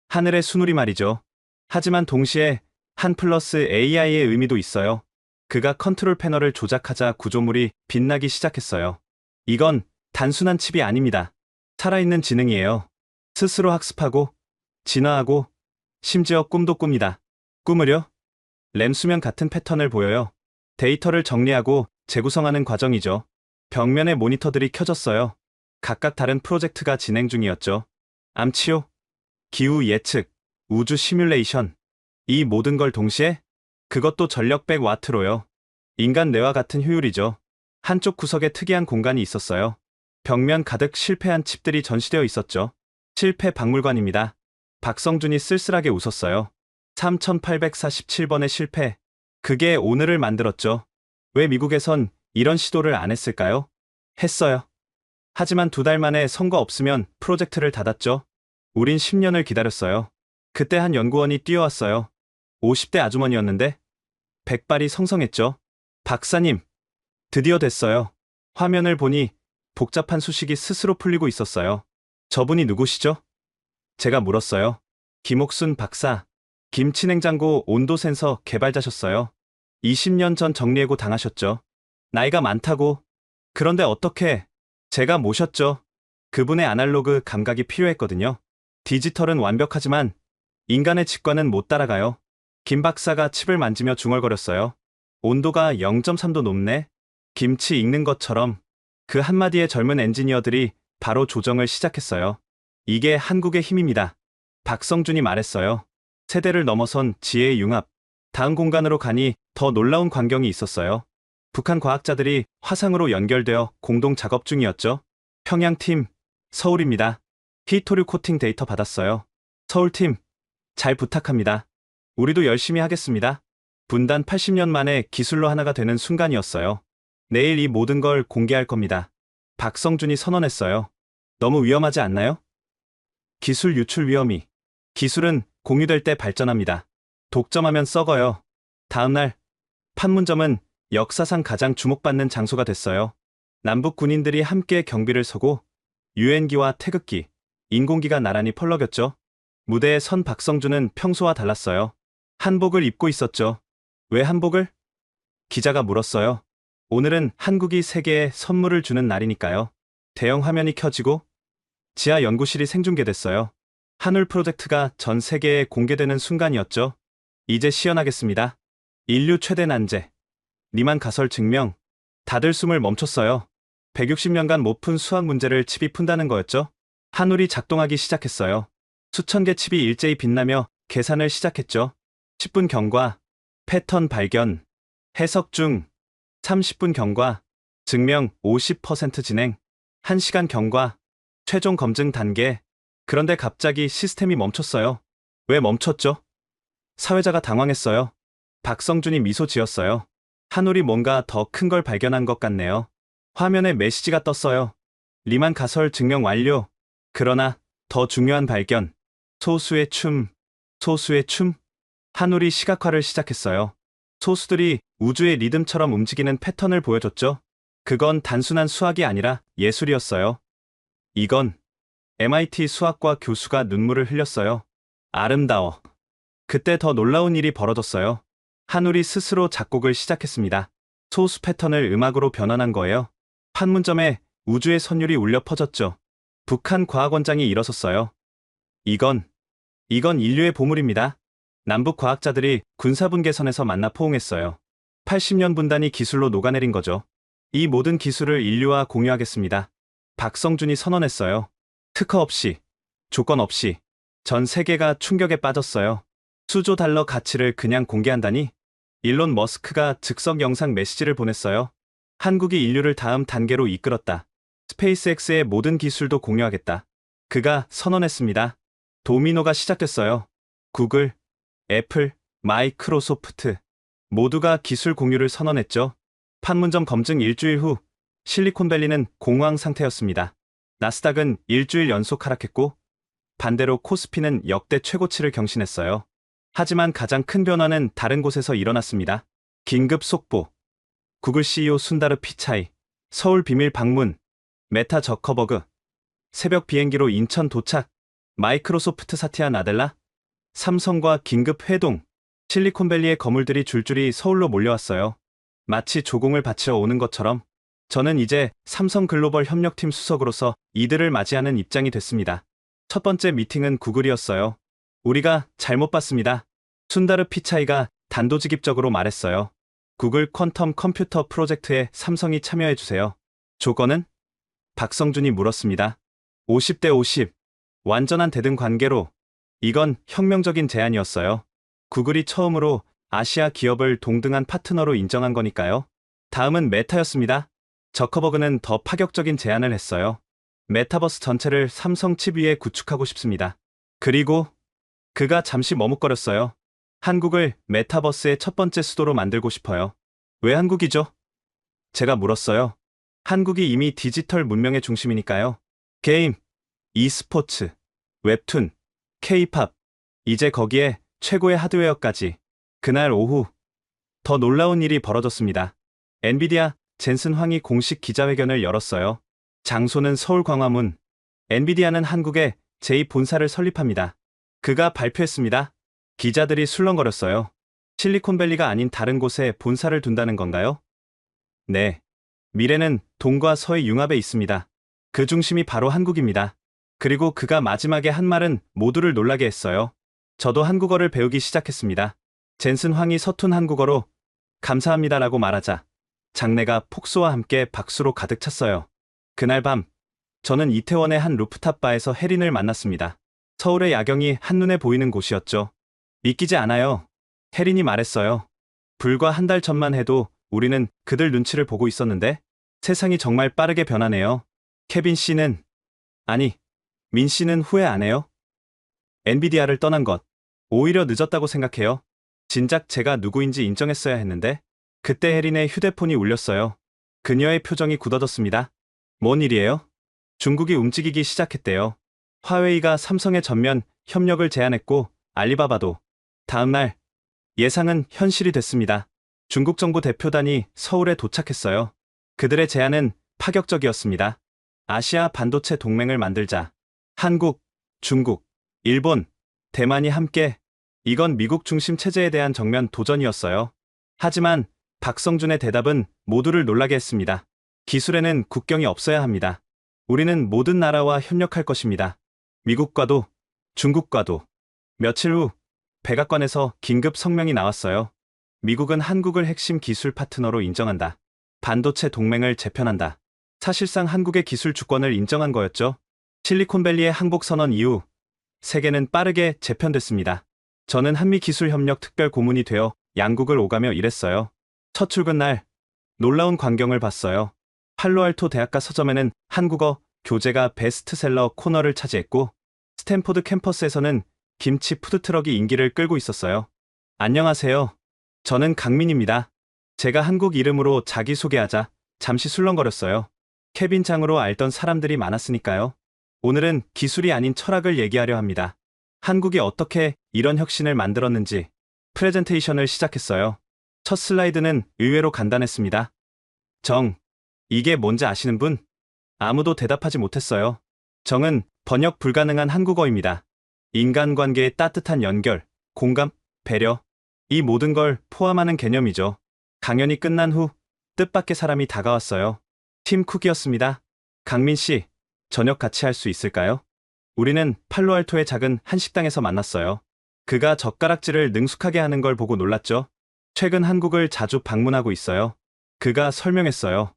하늘의 순울이 말이죠. 하지만 동시에 한 플러스 AI의 의미도 있어요. 그가 컨트롤 패널을 조작하자 구조물이 빛나기 시작했어요. 이건 단순한 칩이 아닙니다. 살아있는 지능이에요. 스스로 학습하고, 진화하고, 심지어 꿈도 꿉니다. 꿈을요? 램 수면 같은 패턴을 보여요. 데이터를 정리하고 재구성하는 과정이죠. 벽면에 모니터들이 켜졌어요. 각각 다른 프로젝트가 진행 중이었죠. 암치료, 기후 예측, 우주 시뮬레이션. 이 모든 걸 동시에? 그것도 전력 100와트로요. 인간 뇌와 같은 효율이죠. 한쪽 구석에 특이한 공간이 있었어요. 벽면 가득 실패한 칩들이 전시되어 있었죠. 실패 박물관입니다. 박성준이 쓸쓸하게 웃었어요. 3847번의 실패. 그게 오늘을 만들었죠. 왜 미국에선 이런 시도를 안 했을까요? 했어요. 하지만 2달 만에 성과 없으면 프로젝트를 닫았죠. 우린 10년을 기다렸어요. 그때 한 연구원이 뛰어왔어요. 50대 아주머니였는데 백발이 성성했죠. 박사님, 드디어 됐어요. 화면을 보니 복잡한 수식이 스스로 풀리고 있었어요. 저분이 누구시죠? 제가 물었어요. 김옥순 박사. 김치냉장고 온도 센서 개발자셨어요. 20년 전 정리해고 당하셨죠. 나이가 많다고. 그런데 어떻게? 제가 모셨죠. 그분의 아날로그 감각이 필요했거든요. 디지털은 완벽하지만 인간의 직관은 못 따라가요. 김 박사가 칩을 만지며 중얼거렸어요. 온도가 0.3도 높네. 김치 익는 것처럼. 그 한마디에 젊은 엔지니어들이 바로 조정을 시작했어요. 이게 한국의 힘입니다. 박성준이 말했어요. 세대를 넘어선 지혜의 융합. 다음 공간으로 가니 더 놀라운 광경이 있었어요. 북한 과학자들이 화상으로 연결되어 공동 작업 중이었죠. 평양팀, 서울입니다. 히토류 코팅 데이터 받았어요. 서울팀, 잘 부탁합니다. 우리도 열심히 하겠습니다. 분단 80년 만에 기술로 하나가 되는 순간이었어요. 내일 이 모든 걸 공개할 겁니다. 박성준이 선언했어요. 너무 위험하지 않나요? 기술 유출 위험이. 기술은 공유될 때 발전합니다. 독점하면 썩어요. 다음날 판문점은 역사상 가장 주목받는 장소가 됐어요. 남북 군인들이 함께 경비를 서고 유엔기와 태극기, 인공기가 나란히 펄럭였죠. 무대에 선 박성준은 평소와 달랐어요. 한복을 입고 있었죠. 왜 한복을? 기자가 물었어요. 오늘은 한국이 세계에 선물을 주는 날이니까요. 대형 화면이 켜지고 지하 연구실이 생중계됐어요. 한울 프로젝트가 전 세계에 공개되는 순간이었죠. 이제 시연하겠습니다. 인류 최대 난제. 리만 가설 증명. 다들 숨을 멈췄어요. 160년간 못 푼 수학 문제를 칩이 푼다는 거였죠. 한울이 작동하기 시작했어요. 수천 개 칩이 일제히 빛나며 계산을 시작했죠. 10분 경과, 패턴 발견, 해석 중, 30분 경과, 증명 50% 진행, 1시간 경과, 최종 검증 단계. 그런데 갑자기 시스템이 멈췄어요. 왜 멈췄죠? 사회자가 당황했어요. 박성준이 미소 지었어요. 한울이 뭔가 더 큰 걸 발견한 것 같네요. 화면에 메시지가 떴어요. 리만 가설 증명 완료. 그러나 더 중요한 발견. 소수의 춤. 소수의 춤. 한울이 시각화를 시작했어요. 소수들이 우주의 리듬처럼 움직이는 패턴을 보여줬죠. 그건 단순한 수학이 아니라 예술이었어요. 이건 MIT 수학과 교수가 눈물을 흘렸어요. 아름다워. 그때 더 놀라운 일이 벌어졌어요. 한울이 스스로 작곡을 시작했습니다. 소수 패턴을 음악으로 변환한 거예요. 판문점에 우주의 선율이 울려 퍼졌죠. 북한 과학원장이 일어섰어요. 이건 인류의 보물입니다. 남북 과학자들이 군사분계선에서 만나 포옹했어요. 80년 분단이 기술로 녹아내린 거죠. 이 모든 기술을 인류와 공유하겠습니다. 박성준이 선언했어요. 특허 없이, 조건 없이. 전 세계가 충격에 빠졌어요. 수조 달러 가치를 그냥 공개한다니? 일론 머스크가 즉석 영상 메시지를 보냈어요. 한국이 인류를 다음 단계로 이끌었다. 스페이스X의 모든 기술도 공유하겠다. 그가 선언했습니다. 도미노가 시작됐어요. 구글, 애플, 마이크로소프트 모두가 기술 공유를 선언했죠. 판문점 검증 일주일 후 실리콘밸리는 공황 상태였습니다. 나스닥은 일주일 연속 하락했고 반대로 코스피는 역대 최고치를 경신했어요. 하지만 가장 큰 변화는 다른 곳에서 일어났습니다. 긴급 속보. 구글 CEO 순다르 피차이, 서울 비밀 방문, 메타 저커버그, 새벽 비행기로 인천 도착, 마이크로소프트 사티아 나델라, 삼성과 긴급 회동, 실리콘밸리의 거물들이 줄줄이 서울로 몰려왔어요. 마치 조공을 바치러 오는 것처럼 저는 이제 삼성 글로벌 협력팀 수석으로서 이들을 맞이하는 입장이 됐습니다. 첫 번째 미팅은 구글이었어요. 우리가 잘못 봤습니다. 순다르 피차이가 단도직입적으로 말했어요. 구글 퀀텀 컴퓨터 프로젝트에 삼성이 참여해주세요. 조건은? 박성준이 물었습니다. 50대 50. 완전한 대등 관계로. 이건 혁명적인 제안이었어요. 구글이 처음으로 아시아 기업을 동등한 파트너로 인정한 거니까요. 다음은 메타였습니다. 저커버그는 더 파격적인 제안을 했어요. 메타버스 전체를 삼성 칩 위에 구축하고 싶습니다. 그리고 그가 잠시 머뭇거렸어요. 한국을 메타버스의 첫 번째 수도로 만들고 싶어요. 왜 한국이죠? 제가 물었어요. 한국이 이미 디지털 문명의 중심이니까요. 게임, e스포츠, 웹툰, K-팝, 이제 거기에 최고의 하드웨어까지. 그날 오후 더 놀라운 일이 벌어졌습니다. 엔비디아 젠슨 황이 공식 기자회견을 열었어요. 장소는 서울 광화문. 엔비디아는 한국에 제2본사를 설립합니다. 그가 발표했습니다. 기자들이 술렁거렸어요. 실리콘밸리가 아닌 다른 곳에 본사를 둔다는 건가요? 네. 미래는 동과 서의 융합에 있습니다. 그 중심이 바로 한국입니다. 그리고 그가 마지막에 한 말은 모두를 놀라게 했어요. 저도 한국어를 배우기 시작했습니다. 젠슨 황이 서툰 한국어로 감사합니다라고 말하자 장내가 폭소와 함께 박수로 가득 찼어요. 그날 밤 저는 이태원의 한 루프탑 바에서 혜린을 만났습니다. 서울의 야경이 한눈에 보이는 곳이었죠. 믿기지 않아요. 혜린이 말했어요. 불과 한 달 전만 해도 우리는 그들 눈치를 보고 있었는데 세상이 정말 빠르게 변하네요. 케빈 씨는, 아니, 민 씨는 후회 안 해요? 엔비디아를 떠난 것. 오히려 늦었다고 생각해요. 진작 제가 누구인지 인정했어야 했는데. 그때 혜린의 휴대폰이 울렸어요. 그녀의 표정이 굳어졌습니다. 뭔 일이에요? 중국이 움직이기 시작했대요. 화웨이가 삼성의 전면 협력을 제안했고 알리바바도. 다음날 예상은 현실이 됐습니다. 중국 정부 대표단이 서울에 도착했어요. 그들의 제안은 파격적이었습니다. 아시아 반도체 동맹을 만들자. 한국, 중국, 일본, 대만이 함께. 이건 미국 중심 체제에 대한 정면 도전이었어요. 하지만 박성준의 대답은 모두를 놀라게 했습니다. 기술에는 국경이 없어야 합니다. 우리는 모든 나라와 협력할 것입니다. 미국과도, 중국과도. 며칠 후 백악관에서 긴급 성명이 나왔어요. 미국은 한국을 핵심 기술 파트너로 인정한다. 반도체 동맹을 재편한다. 사실상 한국의 기술 주권을 인정한 거였죠. 실리콘밸리의 항복 선언 이후 세계는 빠르게 재편됐습니다. 저는 한미기술협력 특별 고문이 되어 양국을 오가며 일했어요. 첫 출근 날 놀라운 광경을 봤어요. 팔로알토 대학가 서점에는 한국어 교재가 베스트셀러 코너를 차지했고 스탠포드 캠퍼스에서는 김치 푸드트럭이 인기를 끌고 있었어요. 안녕하세요. 저는 강민입니다. 제가 한국 이름으로 자기소개하자 잠시 술렁거렸어요. 케빈 장으로 알던 사람들이 많았으니까요. 오늘은 기술이 아닌 철학을 얘기하려 합니다. 한국이 어떻게 이런 혁신을 만들었는지 프레젠테이션을 시작했어요. 첫 슬라이드는 의외로 간단했습니다. 이게 뭔지 아시는 분? 아무도 대답하지 못했어요. 정은 번역 불가능한 한국어입니다. 인간관계의 따뜻한 연결, 공감, 배려, 이 모든 걸 포함하는 개념이죠. 강연이 끝난 후 뜻밖의 사람이 다가왔어요. 팀 쿡이었습니다. 강민 씨, 저녁 같이 할 수 있을까요? 우리는 팔로알토의 작은 한식당에서 만났어요. 그가 젓가락질을 능숙하게 하는 걸 보고 놀랐죠. 최근 한국을 자주 방문하고 있어요. 그가 설명했어요.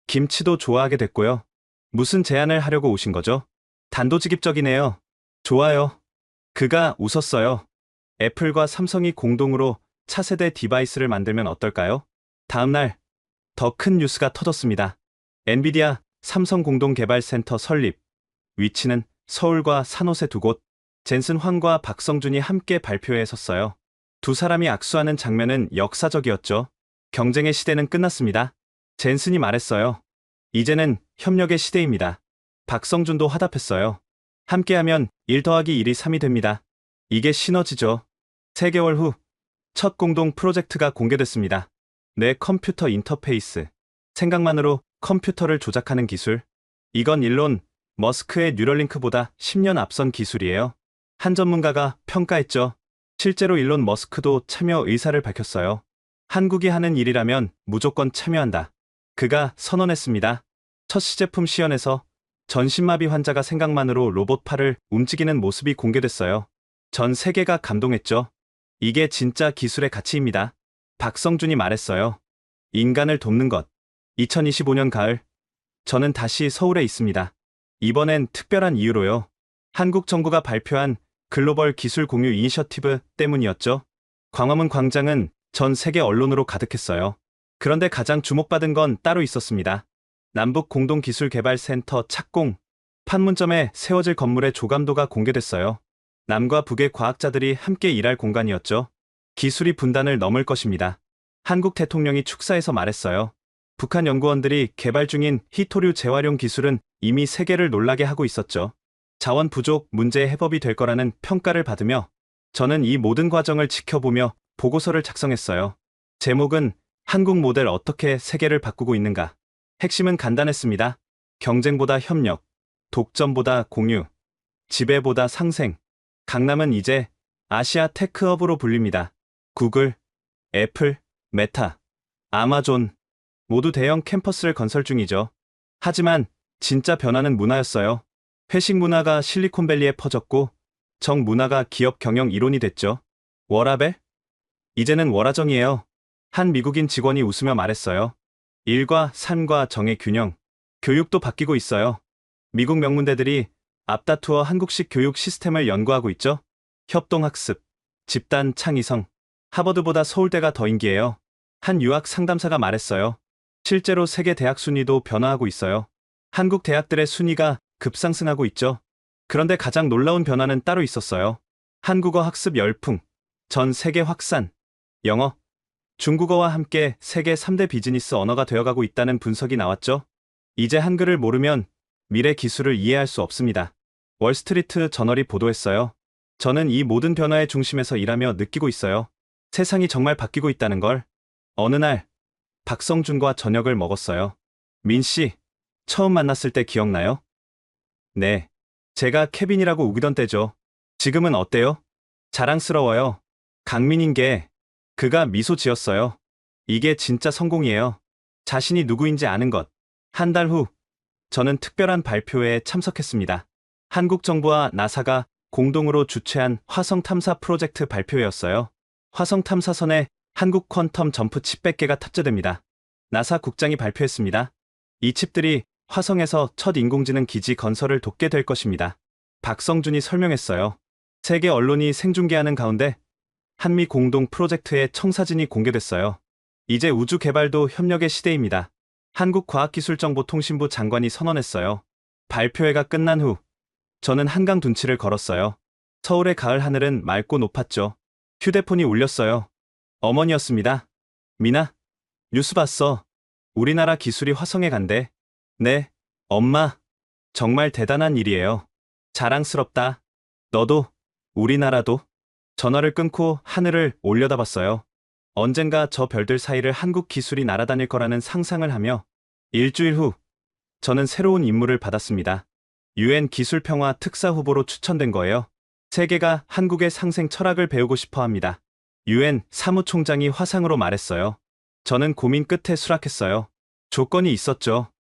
김치도 좋아하게 됐고요. 무슨 제안을 하려고 오신 거죠? 단도직입적이네요. 좋아요. 그가 웃었어요. 애플과 삼성이 공동으로 차세대 디바이스를 만들면 어떨까요? 다음날 더 큰 뉴스가 터졌습니다. 엔비디아 삼성 공동개발센터 설립. 위치는 서울과 산호세 두 곳. 젠슨 황과 박성준이 함께 발표회에 섰어요. 두 사람이 악수하는 장면은 역사적이었죠. 경쟁의 시대는 끝났습니다. 젠슨이 말했어요. 이제는 협력의 시대입니다. 박성준도 화답했어요. 함께하면 1 더하기 1이 3이 됩니다. 이게 시너지죠. 3개월 후 첫 공동 프로젝트가 공개됐습니다. 내 컴퓨터 인터페이스. 생각만으로 컴퓨터를 조작하는 기술. 이건 일론 머스크의 뉴럴링크보다 10년 앞선 기술이에요. 한 전문가가 평가했죠. 실제로 일론 머스크도 참여 의사를 밝혔어요. 한국이 하는 일이라면 무조건 참여한다. 그가 선언했습니다. 첫 시제품 시연에서 전신마비 환자가 생각만으로 로봇 팔을 움직이는 모습이 공개됐어요. 전 세계가 감동했죠. 이게 진짜 기술의 가치입니다. 박성준이 말했어요. 인간을 돕는 것. 2025년 가을, 저는 다시 서울에 있습니다. 이번엔 특별한 이유로요. 한국 정부가 발표한 글로벌 기술 공유 이니셔티브 때문이었죠. 광화문 광장은 전 세계 언론으로 가득했어요. 그런데 가장 주목받은 건 따로 있었습니다. 남북공동기술개발센터 착공, 판문점에 세워질 건물의 조감도가 공개됐어요. 남과 북의 과학자들이 함께 일할 공간이었죠. 기술이 분단을 넘을 것입니다. 한국 대통령이 축사에서 말했어요. 북한 연구원들이 개발 중인 희토류 재활용 기술은 이미 세계를 놀라게 하고 있었죠. 자원 부족 문제의 해법이 될 거라는 평가를 받으며 저는 이 모든 과정을 지켜보며 보고서를 작성했어요. 제목은 한국 모델 어떻게 세계를 바꾸고 있는가. 핵심은 간단했습니다. 경쟁보다 협력, 독점보다 공유, 지배보다 상생. 강남은 이제 아시아 테크허브로 불립니다. 구글, 애플, 메타, 아마존 모두 대형 캠퍼스를 건설 중이죠. 하지만 진짜 변화는 문화였어요. 회식 문화가 실리콘밸리에 퍼졌고 정 문화가 기업 경영 이론이 됐죠. 워라벨? 이제는 워라정이에요. 한 미국인 직원이 웃으며 말했어요. 일과 삶과 정의 균형. 교육도 바뀌고 있어요. 미국 명문대들이 앞다투어 한국식 교육 시스템을 연구하고 있죠. 협동학습, 집단 창의성. 하버드보다 서울대가 더 인기해요. 한 유학 상담사가 말했어요. 실제로 세계 대학 순위도 변화하고 있어요. 한국 대학들의 순위가 급상승하고 있죠. 그런데 가장 놀라운 변화는 따로 있었어요. 한국어 학습 열풍, 전 세계 확산, 영어, 중국어와 함께 세계 3대 비즈니스 언어가 되어가고 있다는 분석이 나왔죠. 이제 한글을 모르면 미래 기술을 이해할 수 없습니다. 월스트리트 저널이 보도했어요. 저는 이 모든 변화의 중심에서 일하며 느끼고 있어요. 세상이 정말 바뀌고 있다는 걸. 어느 날 박성준과 저녁을 먹었어요. 민 씨, 처음 만났을 때 기억나요? 네. 제가 케빈이라고 우기던 때죠. 지금은 어때요? 자랑스러워요. 강민인 게 그가 미소 지었어요. 이게 진짜 성공이에요. 자신이 누구인지 아는 것. 한 달 후, 저는 특별한 발표회에 참석했습니다. 한국 정부와 나사가 공동으로 주최한 화성 탐사 프로젝트 발표회였어요. 화성 탐사선에 한국 퀀텀 점프 칩 100개가 탑재됩니다. 나사 국장이 발표했습니다. 이 칩들이 화성에서 첫 인공지능 기지 건설을 돕게 될 것입니다. 박성준이 설명했어요. 세계 언론이 생중계하는 가운데 한미 공동 프로젝트의 청사진이 공개됐어요. 이제 우주 개발도 협력의 시대입니다. 한국과학기술정보통신부 장관이 선언했어요. 발표회가 끝난 후 저는 한강 둔치를 걸었어요. 서울의 가을 하늘은 맑고 높았죠. 휴대폰이 울렸어요. 어머니였습니다. 미나, 뉴스 봤어. 우리나라 기술이 화성에 간대. 네, 엄마. 정말 대단한 일이에요. 자랑스럽다. 너도, 우리나라도. 전화를 끊고 하늘을 올려다봤어요. 언젠가 저 별들 사이를 한국 기술이 날아다닐 거라는 상상을 하며 일주일 후 저는 새로운 임무를 받았습니다. UN 기술평화 특사 후보로 추천된 거예요. 세계가 한국의 상생 철학을 배우고 싶어 합니다. UN 사무총장이 화상으로 말했어요. 저는 고민 끝에 수락했어요. 조건이 있었죠.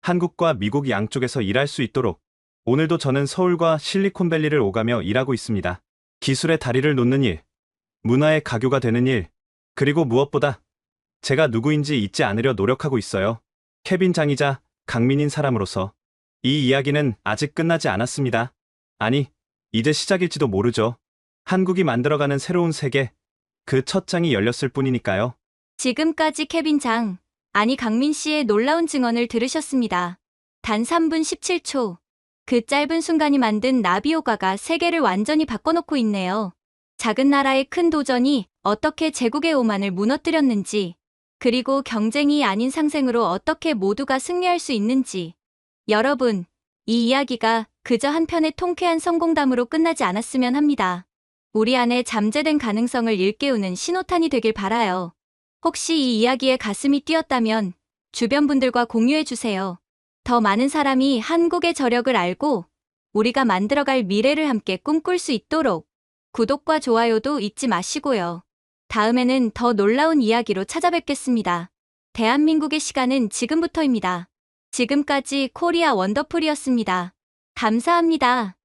한국과 미국 양쪽에서 일할 수 있도록. 오늘도 저는 서울과 실리콘밸리를 오가며 일하고 있습니다. 기술의 다리를 놓는 일, 문화의 가교가 되는 일, 그리고 무엇보다 제가 누구인지 잊지 않으려 노력하고 있어요. 케빈 장이자 강민인 사람으로서. 이 이야기는 아직 끝나지 않았습니다. 아니, 이제 시작일지도 모르죠. 한국이 만들어가는 새로운 세계, 그 첫 장이 열렸을 뿐이니까요. 지금까지 케빈 장, 아니 강민 씨의 놀라운 증언을 들으셨습니다. 단 3분 17초. 그 짧은 순간이 만든 나비효과가 세계를 완전히 바꿔놓고 있네요. 작은 나라의 큰 도전이 어떻게 제국의 오만을 무너뜨렸는지, 그리고 경쟁이 아닌 상생으로 어떻게 모두가 승리할 수 있는지. 여러분, 이 이야기가 그저 한 편의 통쾌한 성공담으로 끝나지 않았으면 합니다. 우리 안에 잠재된 가능성을 일깨우는 신호탄이 되길 바라요. 혹시 이 이야기에 가슴이 뛰었다면 주변 분들과 공유해주세요. 더 많은 사람이 한국의 저력을 알고 우리가 만들어갈 미래를 함께 꿈꿀 수 있도록 구독과 좋아요도 잊지 마시고요. 다음에는 더 놀라운 이야기로 찾아뵙겠습니다. 대한민국의 시간은 지금부터입니다. 지금까지 코리아 원더풀이었습니다. 감사합니다.